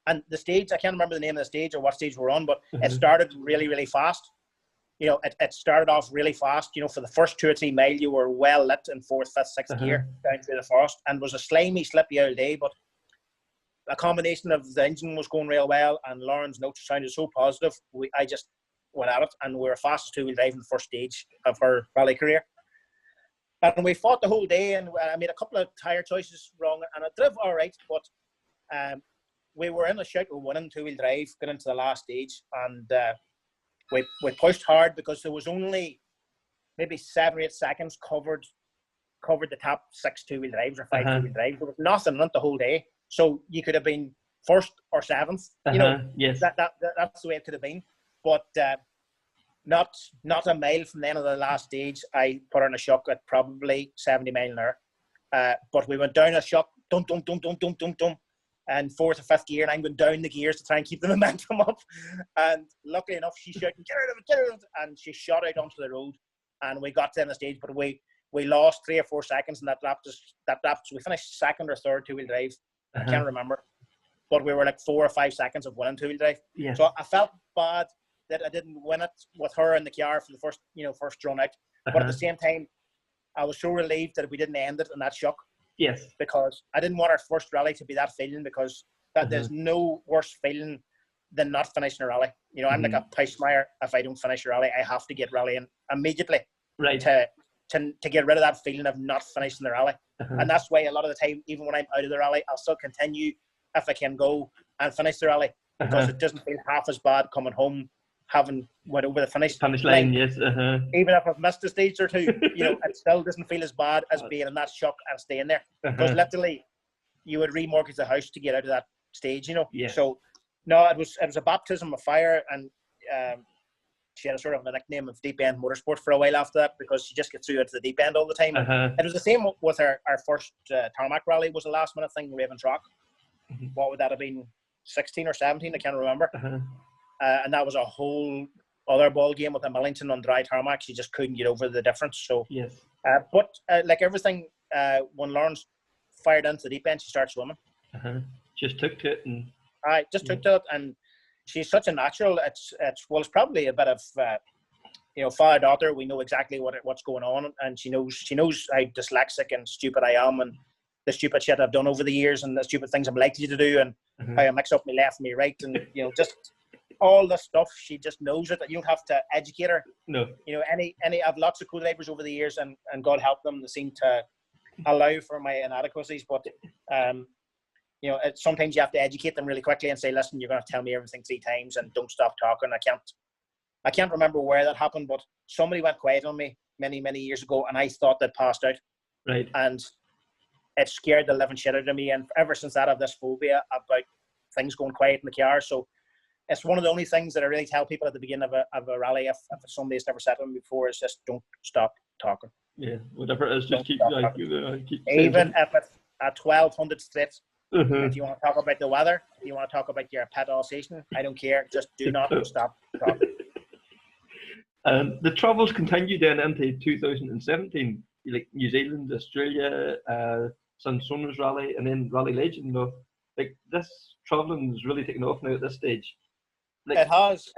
S6: And the stage, I can't remember the name of the stage or what stage we're on, but it started really, really fast. It started off really fast. For the first 2 or 3 mile, you were well lit in fourth, fifth, sixth gear down through the forest, and was a slimy, slippy old day. But a combination of the engine was going real well, and Lauren's notes sounded so positive. We went at it, and we were fastest two-wheel drive in the first stage of her rally career. And we fought the whole day, and I made a couple of tyre choices wrong, and I drove all right, but we were in a shout with winning two-wheel drive, got into the last stage, and we pushed hard because there was only maybe 7 or 8 seconds covered the top 6 two-wheel drives or 5 two-wheel drives. There was nothing in it the whole day, so you could have been first or 7th.
S1: Yes.
S6: That's the way it could have been. But not a mile from the end of the last stage, I put her in a shock at probably 70 miles an hour. But we went down a shock, dum dum dum dum dum dum dum, and 4th or 5th gear, and I'm going down the gears to try and keep the momentum up. And luckily enough, she shouted, "Get out of it, get out of it!" And she shot out onto the road, and we got to the end of the stage, but we lost 3 or 4 seconds, and that lap we finished 2nd or 3rd two-wheel drive. I can't remember, but we were like 4 or 5 seconds of winning two-wheel drive.
S1: Yes.
S6: So I felt bad that I didn't win it with her in the car for the first run out. But at the same time, I was so relieved that we didn't end it in that shock.
S1: Yes.
S6: Because I didn't want our first rally to be that feeling, because there's no worse feeling than not finishing a rally. You know, I'm like a Peismeyer. If I don't finish a rally, I have to get rallying immediately.
S1: Right.
S6: To get rid of that feeling of not finishing the rally. And that's why a lot of the time, even when I'm out of the rally, I'll still continue if I can go and finish the rally, because it doesn't feel half as bad coming home having went over the finish
S1: line. Yes.
S6: Even if I've missed a stage or two, you know, it still doesn't feel as bad as being in that shock and staying there. Because literally, you would remortgage the house to get out of that stage, you know.
S1: Yeah.
S6: So no, it was a baptism of fire, and she had a sort of a nickname of Deep End Motorsport for a while after that, because she just gets through into the deep end all the time. It was the same with our first tarmac rally. Was a last minute thing, Ravens Rock. What would that have been? 16 or 17? I can't remember. And that was a whole other ball game with a Millington on dry tarmac. She just couldn't get over the difference. So
S1: yes.
S6: But like everything, when Lauren's fired into the deep end, she starts swimming.
S1: Just took to it, and
S6: I just took to it, and she's such a natural. It's probably a bit of father daughter. We know exactly what's going on, and she knows how dyslexic and stupid I am, and the stupid shit I've done over the years, and the stupid things I'm likely to do, and how I mix up my left and my right, and just all this stuff. She just knows it. You don't have to educate her.
S1: No.
S6: I've lots of co-laborers over the years, and God help them, they seem to allow for my inadequacies, but sometimes you have to educate them really quickly and say, listen, you're going to tell me everything 3 times and don't stop talking. I can't remember where that happened, but somebody went quiet on me many, many years ago, and I thought they'd passed out.
S1: Right.
S6: And it scared the living shit out of me, and ever since that, I have this phobia about things going quiet in the car. So it's one of the only things that I really tell people at the begining of a rally, if somebody's never said to them before, is just don't stop talking.
S1: Yeah, whatever it is, just keep
S6: even if it's a 1200 straight. If you want to talk about the weather, if you want to talk about your pet Alsatian, I don't care. Just do not stop talking.
S1: The travels continued then into 2017, like New Zealand, Australia, Sansona's rally, and then Rally Legend. Like this traveling is really taking off now at this stage.
S6: It has.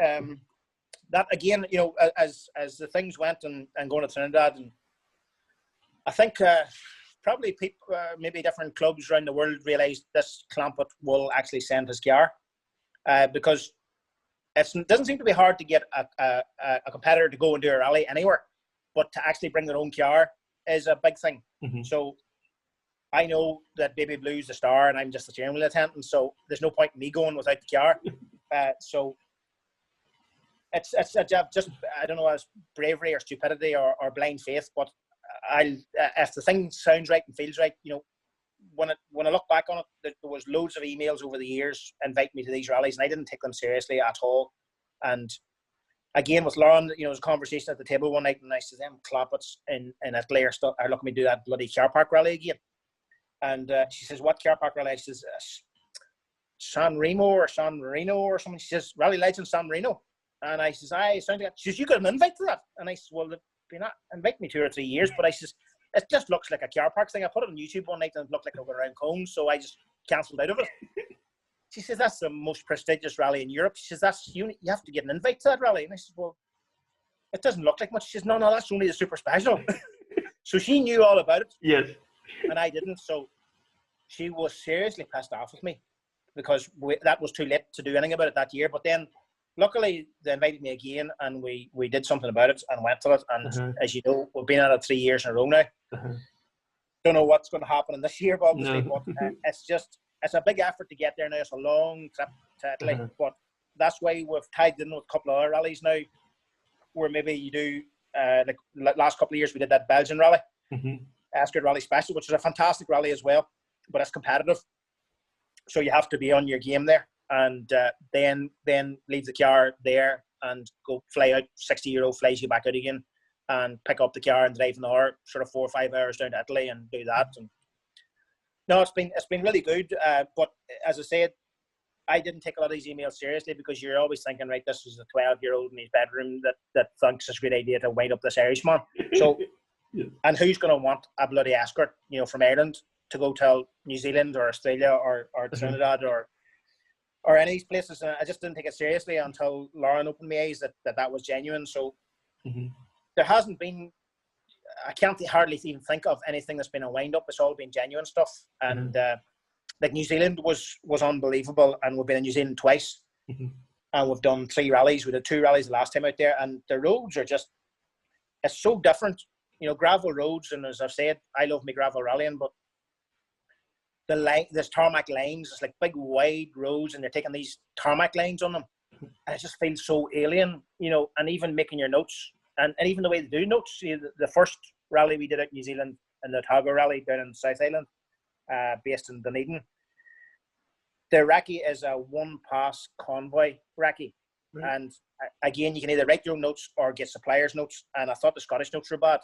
S6: That again, as the things went and going to Trinidad, and I think probably people, maybe different clubs around the world realised this Clampett will actually send his car, because it doesn't seem to be hard to get a competitor to go and do a rally anywhere, but to actually bring their own car is a big thing. So I know that Baby Blue's the star and I'm just the steering wheel attendant, so there's no point in me going without the car. So it's just, I don't know, as bravery or stupidity or blind faith, but if the thing sounds right and feels right, when I look back on it, there was loads of emails over the years inviting me to these rallies, and I didn't take them seriously at all. And again, with Lauren, there was a conversation at the table one night, and I said, them Clampetts in Italy are looking me do that bloody car park rally again. And she says, what car park rally? I says, San Remo or San Marino or something. She says, Rally Legend San Marino. And I says, sound like. She says, you got an invite to that? And I said, well, they've been inviting me 2 or 3 years, but I says, it just looks like a car park thing. I put it on YouTube one night and it looked like I went around Combs, so I just cancelled out of it. She says, that's the most prestigious rally in Europe. She says, you have to get an invite to that rally. And I said, well, it doesn't look like much. She says, no, that's only the super special. So she knew all about it.
S1: Yes.
S6: And I didn't. So she was seriously pissed off with me because that was too late to do anything about it that year. But then luckily they invited me again, and we did something about it and went to it. And as you know, we've been at it 3 years in a row now. Don't know what's going to happen in this year, obviously, but it's a big effort to get there now. It's a long trip to Italy, but that's why we've tied in with a couple of other rallies now, where maybe you do, like last couple of years we did that Belgian rally, Escort Rally Special, which is a fantastic rally as well, but it's competitive. So you have to be on your game there, and then leave the car there and go fly out. 60-year-old flies you back out again, and pick up the car and drive an hour, sort of 4 or 5 hours down to Italy and do that. And no, it's been really good. But as I said, I didn't take a lot of these emails seriously, because you're always thinking, right, this is a 12-year-old in his bedroom that thinks it's a great idea to wind up this Irishman. So, and who's going to want a bloody escort, from Ireland to go to New Zealand or Australia or Trinidad or any of these places? And I just didn't take it seriously until Lauren opened my eyes that was genuine. So there hasn't been, I can't hardly even think of anything that's been a wind up. It's all been genuine stuff. And like New Zealand was unbelievable, and we've been in New Zealand twice, and we've done 3 rallies. We did 2 rallies the last time out there, and the roads are just, it's so different, gravel roads. And as I've said, I love my gravel rallying, but there's tarmac lanes. It's like big wide roads, and they're taking these tarmac lanes on them, and it just feels so alien, and even making your notes, and even the way they do notes. The first rally we did at New Zealand, and the Otago rally down in the South Island, based in Dunedin, the recce is a 1-pass convoy recce. And again, you can either write your own notes or get suppliers' notes, and I thought the Scottish notes were bad.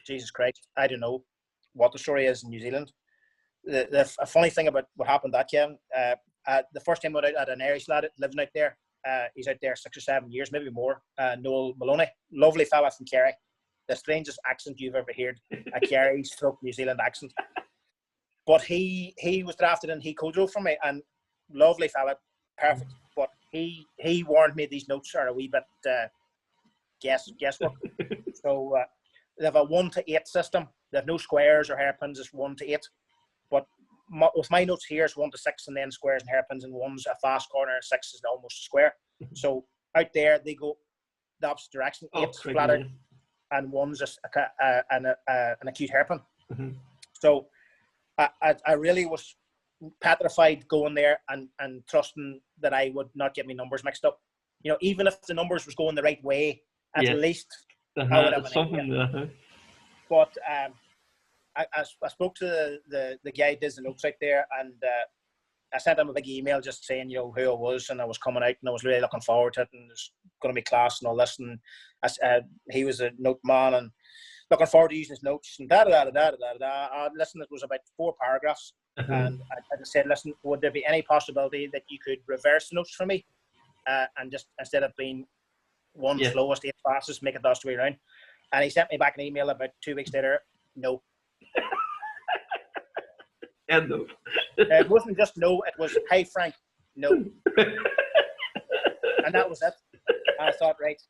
S6: Jesus Christ, I don't know what the story is in New Zealand. The funny thing about what happened that Kevin, the first time I went out, I had an Irish lad living out there. He's out there 6 or 7 years, maybe more. Noel Maloney, lovely fella from Kerry. The strangest accent you've ever heard, a Kerry stroke New Zealand accent. But he was drafted and he co-drove for me, and lovely fella, perfect. But he warned me these notes are a wee bit guesswork. So they have a 1 to 8 system. They have no squares or hairpins. It's 1 to 8. But with my notes here, it's 1 to 6, and then squares and hairpins, and 1's a fast corner, 6 is almost a square. So out there they go the opposite direction. 8's flatter, and 1's an acute hairpin. So I really was petrified going there and trusting that I would not get my numbers mixed up. Even if the numbers was going the right way, at least I would have an idea. But I spoke to the guy who does the notes out there, and I sent him a big email just saying, who I was, and I was coming out, and I was really looking forward to it, and there's going to be class and all this. And he was a note man, and looking forward to using his notes, and listen, it was about 4 paragraphs, and I just said, listen, would there be any possibility that you could reverse the notes for me, and just instead of being 1 slowest, 8 fastest, make it the other way around? And he sent me back an email about 2 weeks later. No.
S1: And no.
S6: It wasn't just no, it was, hey Frank, no. And that was it. And I thought, right,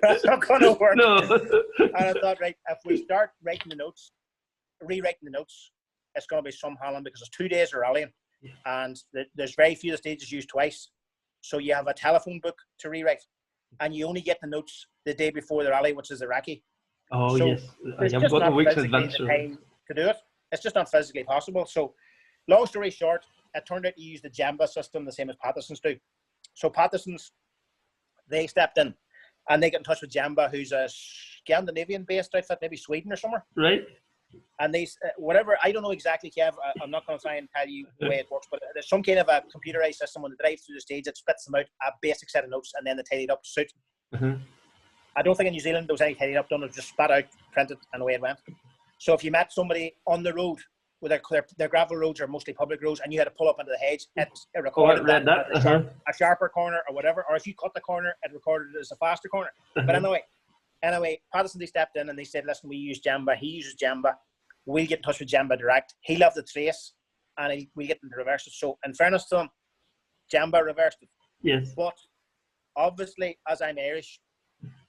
S6: that's not going to work.
S1: No.
S6: And I thought, right, if we start rewriting the notes, it's going to be some Holland, because it's 2 days of rallying, and there's very few of the stages used twice. So you have a telephone book to rewrite, and you only get the notes the day before the rally, which is the recce.
S1: Oh,
S6: so
S1: yes.
S6: It's
S1: I've
S6: just
S1: got
S6: not
S1: a week's
S6: physically
S1: adventure.
S6: the time to do it. It's just not physically possible. So, long story short, it turned out to use the Jamba system, the same as Paterson's do. So Paterson's, they stepped in, and they got in touch with Jamba, who's a Scandinavian-based outfit, maybe Sweden or somewhere.
S1: Right.
S6: And they, whatever, I don't know exactly, Kev, I'm not going to try and tell you the way it works, but there's some kind of a computerized system when they drive through the stage that spits them out a basic set of notes, and then they tidy it up to suit. I don't think in New Zealand there was any tidying up done. It was just spat out, printed, and away it went. So if you met somebody on the road, with their gravel roads are mostly public roads, and you had to pull up into the hedge, it recorded a sharper corner or whatever. Or if you cut the corner, it recorded it as a faster corner. But anyway, Patterson, they stepped in and they said, listen, we use Jamba. He uses Jamba. We'll get in touch with Jamba direct. He'll have the trace, and we'll get them to reverse it. So in fairness to him, Jamba reversed it.
S1: Yes.
S6: But obviously, as I'm Irish,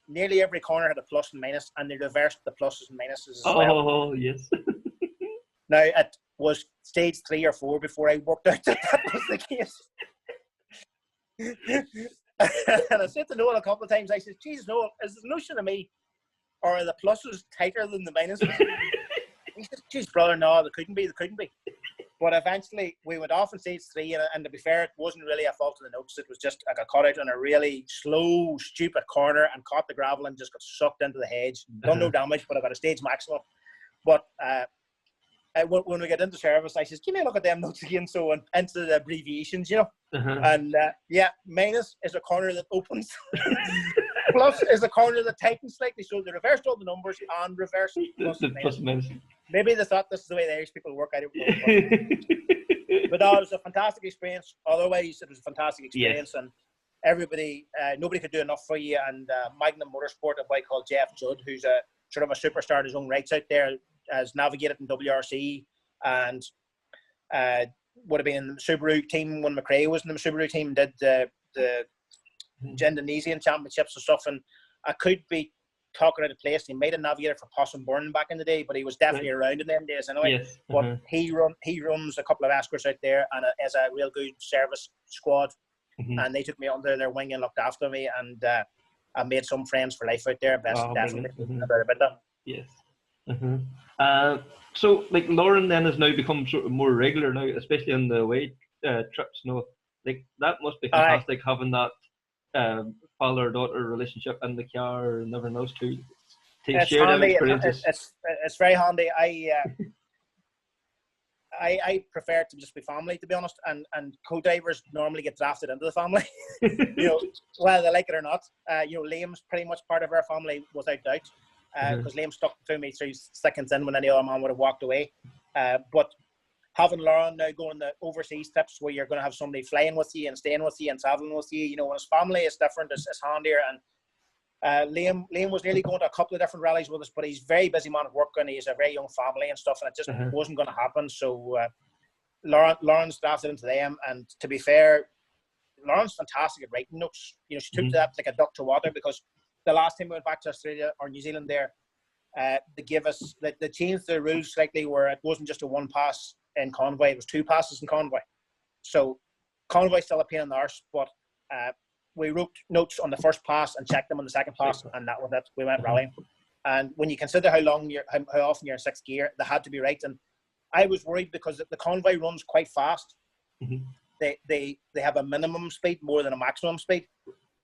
S6: nearly every corner had a plus and minus, and they reversed the pluses and minuses as well.
S1: Oh, yes.
S6: Now, it was stage 3 or 4 before I worked out that was the case. And I said to Noel a couple of times, I said, Jesus, Noel, is the notion of me, or are the pluses tighter than the minuses? He said, geez, brother, no, they couldn't be. But eventually we went off in stage 3, and to be fair, it wasn't really a fault of the notes. It was just I got caught out on a really slow, stupid corner and caught the gravel and just got sucked into the hedge. Done no damage, but I got a stage maximum. But when we get into service, I says, give me a look at them notes again. So into the abbreviations, you know. And minus is a corner that opens. Plus is a corner that tightens slightly. So they reversed all the numbers and reversed plus minus. Maybe they thought this is the way the Irish people work. I don't know. But no, it was a fantastic experience. Otherwise, it was a fantastic experience. And everybody, nobody could do enough for you. And Magnum Motorsport, a boy called Jeff Judd, who's a sort of a superstar in his own rights out there, has navigated in WRC and would have been in the Subaru team when McRae was in the Subaru team, did the Indonesian championships and stuff. And I could be talking out of place. He made a navigator for Possum Burn back in the day, but he was definitely around in them days anyway. Yes. But he runs a couple of Escorts out there and has a real good service squad. And they took me under their wing and looked after me, and I made some friends for life out there. Definitely about that.
S1: Yes. So, like, Lauren then has now become sort of more regular now, especially on the away trips. No, like that must be fantastic having that father-daughter relationship in the car and everything else too.
S6: It's handy. It's very handy. I prefer to just be family, to be honest, and co-drivers normally get drafted into the family. You know, whether they like it or not. You know, Liam's pretty much part of our family without doubt, because Liam stuck to me through thick and thin when any other man would have walked away. But having Lauren now going to overseas trips where you're going to have somebody flying with you and staying with you and traveling with you, you know, when it's family, it's different, it's handier. And Liam was nearly going to a couple of different rallies with us, but he's a very busy man at work and he's a very young family and stuff, and it just wasn't going to happen. So Lauren's drafted into them, and to be fair, Lauren's fantastic at writing notes. You know, she took to that like a duck to water, because the last time we went back to Australia or New Zealand there, they gave us, they changed the rules slightly where it wasn't just a one pass in convoy, it was 2 passes in convoy. So convoy's still a pain in the arse, but we wrote notes on the first pass and checked them on the second pass, and that was it. We went rallying. And when you consider how often you're in 6th gear, they had to be right. And I was worried because the convoy runs quite fast. They have a minimum speed more than a maximum speed,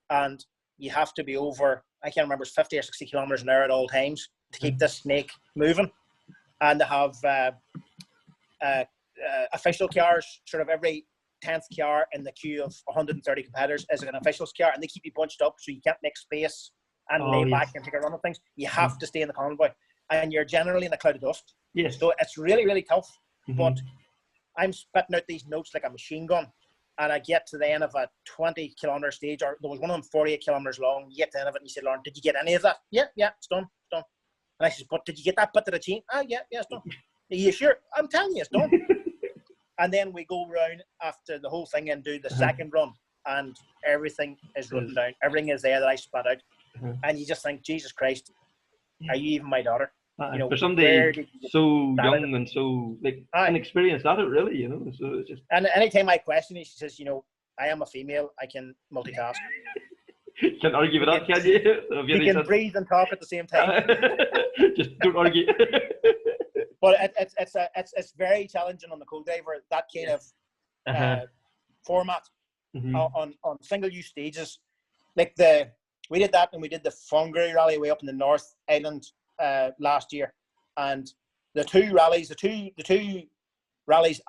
S6: and you have to be over, I can't remember, it's 50 or 60 kilometers an hour at all times to keep this snake moving. And they have official cars, sort of every 10th car in the queue of 130 competitors is an official's car, and they keep you bunched up so you can't make space and lay back and take a run of things. You have to stay in the convoy, and you're generally in a cloud of dust. So it's really, really tough. But I'm spitting out these notes like a machine gun, and I get to the end of a 20 kilometer stage, or there was one of them 48 kilometers long. You get to the end of it and you say, Lauren, did you get any of that? Yeah, it's done. And I said, but did you get that bit of the chain? Yeah, it's done. Are you sure? I'm telling you, it's done. And then we go around after the whole thing and do the second run, and everything is written down. Everything is there that I spat out. And you just think, Jesus Christ, are you even my daughter? You know,
S1: for somebody so young and so like inexperienced at it, really, you know. So it's just. And
S6: anytime I question it, she says, you know, I am a female. I can multitask.
S1: Can't argue with that, can you?
S6: You can breathe and talk at the same time.
S1: Just don't argue.
S6: But it's very challenging on the co-driver, that kind of format on single-use stages. Like we did that, and we did the Whangarei rally way up in the North Island last year, and the two rallies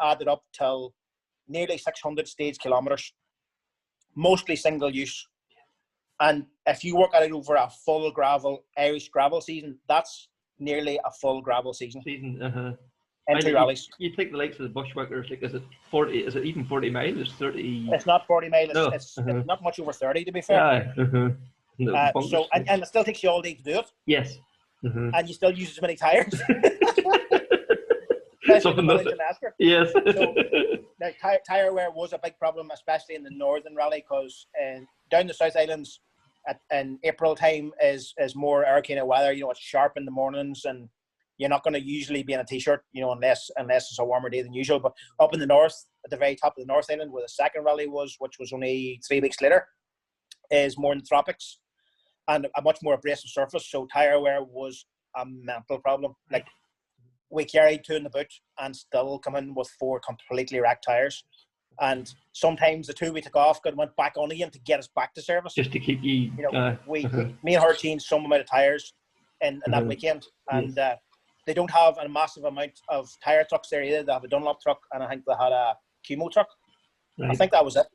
S6: added up till nearly 600 stage kilometers, mostly single-use. And if you work at it over a full Irish gravel season, that's nearly a full gravel season. And 2 rallies.
S1: You take the likes of the bushwhackers, like, is it 40? Is it even 40 miles? It's 30.
S6: It's not 40 miles. No. It's not much over 30, to be fair. So and it still takes you all day to do it.
S1: Yes.
S6: And you still use as many tires.
S1: Something like that. Yes.
S6: So, now, tire wear was a big problem, especially in the northern rally, because down the South Islands in April time is more our kind of weather. You know, it's sharp in the mornings, and you're not going to usually be in a t-shirt, you know, unless it's a warmer day than usual. But up in the north, at the very top of the North Island, where the second rally was, which was only 3 weeks later, is more in the tropics and a much more abrasive surface. So tyre wear was a mental problem. Like, we carried 2 in the boot and still come in with 4 completely wrecked tyres. And sometimes the 2 we took off went back on again to get us back to service.
S1: Just to keep you.
S6: Me and her changed some amount of tyres in that weekend, and they don't have a massive amount of tyre trucks there either. They have a Dunlop truck, and I think they had a Cumo truck. Right. I think that was it.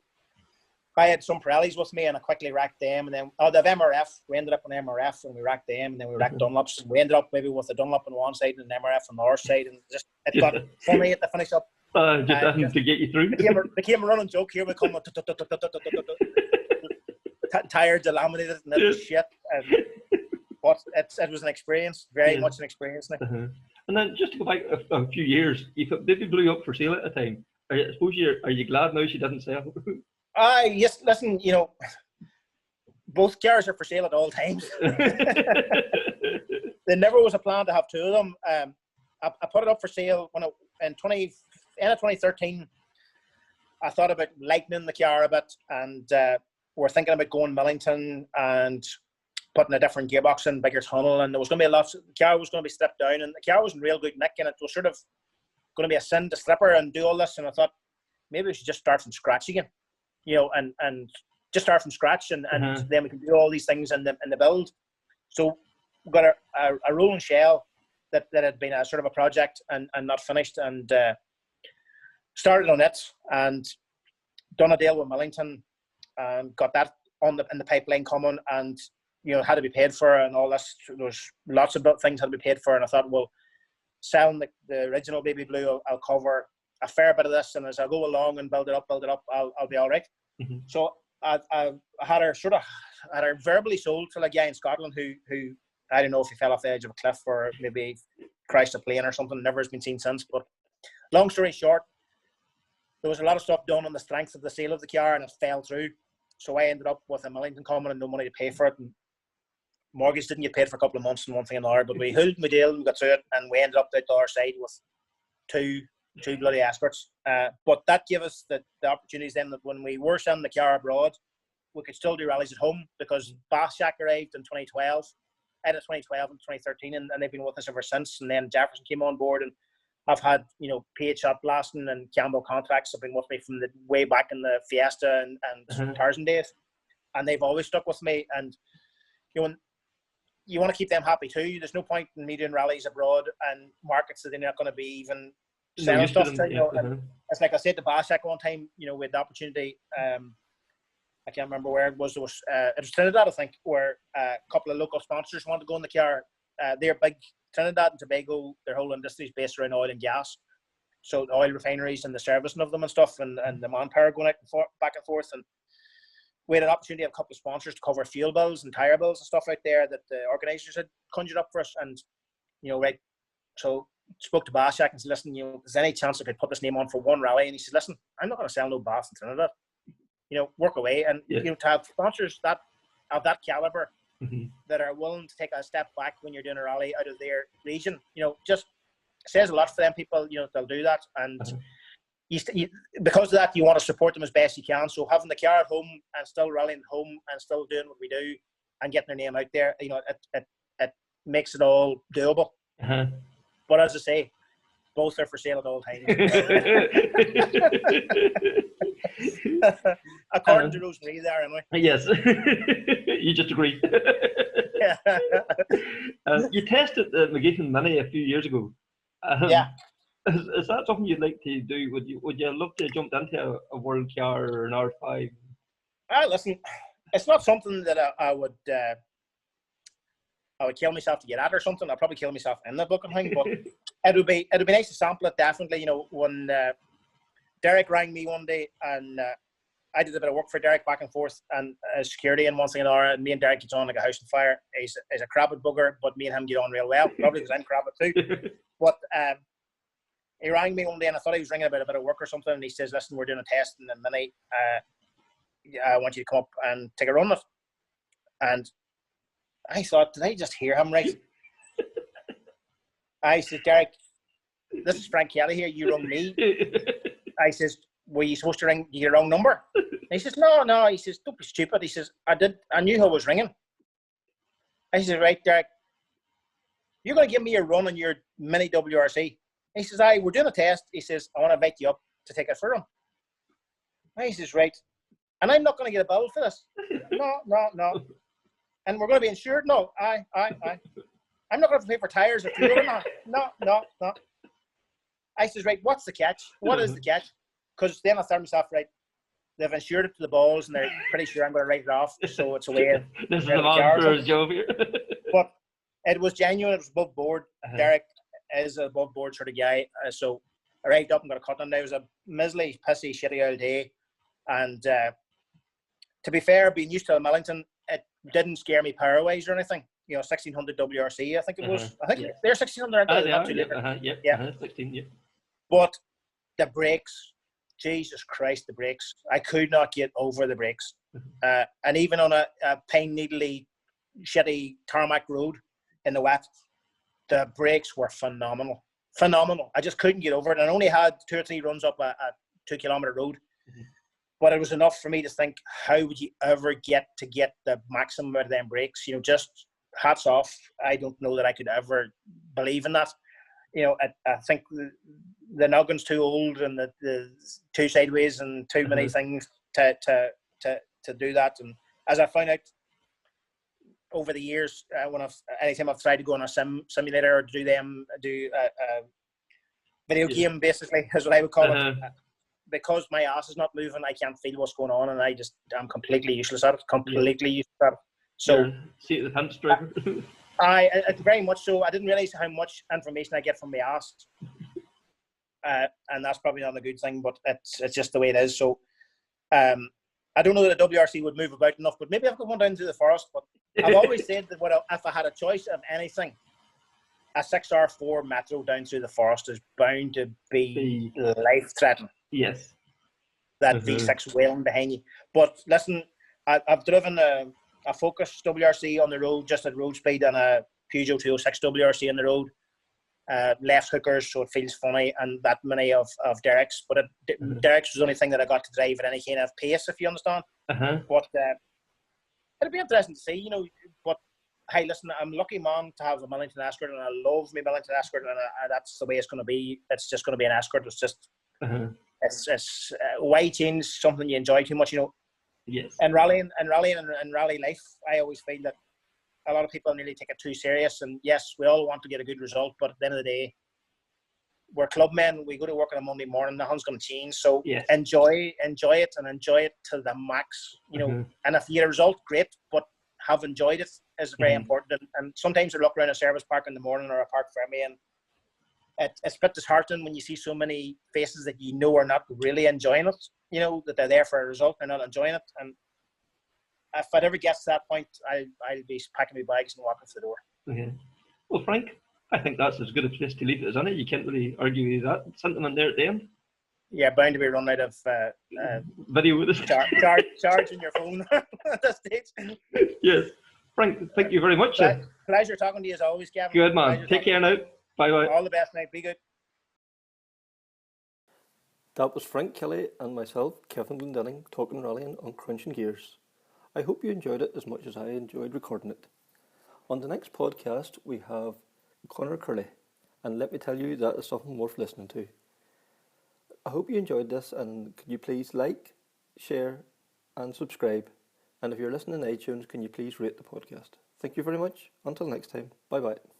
S6: I had some Pirellis with me, and I quickly racked them, and then they have MRF. We ended up on MRF, and we racked them, and then we racked Dunlops, and we ended up maybe with a Dunlop on one side and an MRF on the other side, and just it got funny at the finish up.
S1: Just to get you through.
S6: Became a running joke. Here we come. Tired, delaminated, and that was shit. But it was an experience, very much an experience.
S1: And then just to go back a few years, they blew up for sale at the time. I suppose are you glad now she didn't sell?
S6: Yes, listen, both cars are for sale at all times. There never was a plan to have 2 of them. I put it up for sale when end of 2013. I thought about lightening the car a bit, and we're thinking about going Millington and putting a different gearbox in, bigger tunnel, and there was going to be the car was going to be stripped down, and the car was in real good nick, and it was sort of going to be a sin to strip her and do all this, and I thought maybe we should just start from scratch again, and just start from scratch, and then we can do all these things in the build. So we got a rolling shell that had been a sort of a project and not finished, and started on it and done a deal with Millington and got that in the pipeline coming, and had to be paid for, and all this. There was lots of things had to be paid for, and I thought, well, selling the original Baby Blue, I'll cover a fair bit of this, and as I go along and build it up, I'll be all right. So I had her verbally sold to a guy in Scotland who I don't know if he fell off the edge of a cliff or maybe crashed a plane or something. Never has been seen since. But long story short, there was a lot of stuff done on the strength of the sale of the car, and it fell through. So I ended up with a Millington coming and no money to pay for it, and mortgage didn't get paid for a couple of months and one thing and another. But we held my deal, we got through it, and we ended up out the other side with two bloody Escorts. But that gave us the opportunities then that when we were sending the car abroad, we could still do rallies at home, because Bathshack arrived in 2012, end of 2012 and 2013, and they've been with us ever since. And then Jefferson came on board, and I've had, PH Blaston and Campbell Contracts have been with me from the way back in the Fiesta and Tarzan days, and they've always stuck with me. And you want to keep them happy too. There's no point in me doing rallies abroad and markets that they're not going to be even selling stuff to. And it's like I said to Bathshack one time, we had the opportunity. I can't remember where it was. It was Trinidad, I think, where a couple of local sponsors wanted to go in the car. They're big. Trinidad and Tobago, their whole industry is based around oil and gas. So the oil refineries and the servicing of them and stuff, and the manpower going back and forth. And we had an opportunity of a couple of sponsors to cover fuel bills and tyre bills and stuff out there that the organisers had conjured up for us. And, right, so spoke to Bathshack and said, listen, is there any chance I could put this name on for one rally? And he said, listen, I'm not going to sell no Bath in Trinidad. Work away. And, to have sponsors that of that calibre, that are willing to take a step back when you're doing a rally out of their region, just says a lot for them people. They'll do that, and because of that, you want to support them as best you can. So having the car at home and still rallying at home and still doing what we do and getting their name out there, it makes it all doable. But as I say, both are for sale at all times. According to Rosemary there, anyway.
S1: Yes. You just agree. You tested the McGeechan Mini a few years ago.
S6: Yeah.
S1: Is that something you'd like to do? Would you love to jump into a world car or an R5?
S6: Listen, it's not something that I would kill myself to get at or something. I'd probably kill myself in the booking thing, but it would be nice to sample it, definitely. When Derek rang me one day, and I did a bit of work for Derek back and forth, and security and one thing and another, and me and Derek gets on like a house on fire. He's a crabbit bugger, but me and him get on real well, probably because I'm crabbit too. But he rang me one day, and I thought he was ringing about a bit of work or something, and he says, listen, we're doing a test in the Mini. I want you to come up and take a run with it. And I thought, did I just hear him right? I said, Derek, this is Frank Kelly here. You rung me. I says, were you supposed to ring your wrong number? And he says, no. He says, don't be stupid. He says, I knew who I was ringing. I says, right, Derek, you're going to give me a run on your mini WRC. He says, we're doing a test. He says, I want to invite you up to take it for him. He says, right. And I'm not going to get a bill for this. No. And we're going to be insured? No. I'm not going to pay for tyres or fuel. No. I says, right, what's the catch? What is the catch? Because then I thought to myself, right, they've insured it to the balls and they're pretty sure I'm going to write it off. So it's away.
S1: This is the man for his job here.
S6: But it was genuine. It was above board. Derek is a above board sort of guy. So I arrived up and got a cut on. It was a miserly, pissy, shitty old day. And to be fair, being used to a Millington, it didn't scare me power-wise or anything. 1600 WRC, I think it was. I think they're 1600. Not too late.
S1: 16, yeah.
S6: But the brakes, Jesus Christ, the brakes. I could not get over the brakes. And even on a pine needly, shitty tarmac road in the wet, the brakes were phenomenal. I just couldn't get over it. And I only had 2 or 3 runs up a 2 kilometre road. But it was enough for me to think, how would you ever get the maximum out of them brakes? Just hats off. I don't know that I could ever believe in that. I think the noggin's too old and the too sideways and too many things to do that. And as I found out over the years, anytime I've tried to go on a simulator or do a video game, basically, is what I would call it. Because my ass is not moving, I can't feel what's going on, and I'm completely useless at it. So,
S1: see the pants driver.
S6: I very much so. I didn't realise how much information I get from my ass, and that's probably not a good thing. But it's just the way it is. So, I don't know that a WRC would move about enough, but maybe I've got one down through the forest. But I've always said that if I had a choice of anything, a 6R4 Metro down through the forest is bound to be life-threatening.
S1: Yes.
S6: That V6 wailing behind you. But listen, I've driven a Focus WRC on the road, just at road speed, and a Peugeot 206 WRC on the road. Left hookers, so it feels funny, and that many of Derek's. But Derek's was the only thing that I got to drive at any kind of pace, if you understand. But it'll be interesting to see, But hey, listen, I'm a lucky man to have a Millington Escort, and I love my Millington Escort, and that's the way it's going to be. It's just going to be an Escort. It's just, it's why change something you enjoy too much,
S1: Yes.
S6: And rallying and rally life, I always feel that a lot of people nearly take it too serious. And yes, we all want to get a good result, but at the end of the day, we're clubmen. We go to work on a Monday morning. Nothing's going to change. So enjoy it, and enjoy it to the max. And if you get a result, great. But have enjoyed it is very important. And sometimes I look around a service park in the morning or a park for me, and it's a bit disheartening when you see so many faces that are not really enjoying it. That they're there for a result, they're not enjoying it. And if it ever gets to that point, I'll be packing my bags and walking to the door.
S1: Well, Frank, I think that's as good a place to leave it as any. You can't really argue with that sentiment there at the end.
S6: Yeah, bound to be run out of
S1: video with us.
S6: Charging your phone at this stage.
S1: Yes. Frank, thank you very much.
S6: Pleasure talking to you as always, Gavin.
S1: Good man. Take care now. Bye-bye.
S6: All the best, mate. Be good.
S1: That was Frank Kelly and myself, Kevin Glendinning, talking rallying on Krunching Gears. I hope you enjoyed it as much as I enjoyed recording it. On the next podcast, we have Connor Curley, and let me tell you, that is something worth listening to. I hope you enjoyed this, and could you please like, share, and subscribe. And if you're listening on iTunes, can you please rate the podcast? Thank you very much. Until next time, bye-bye.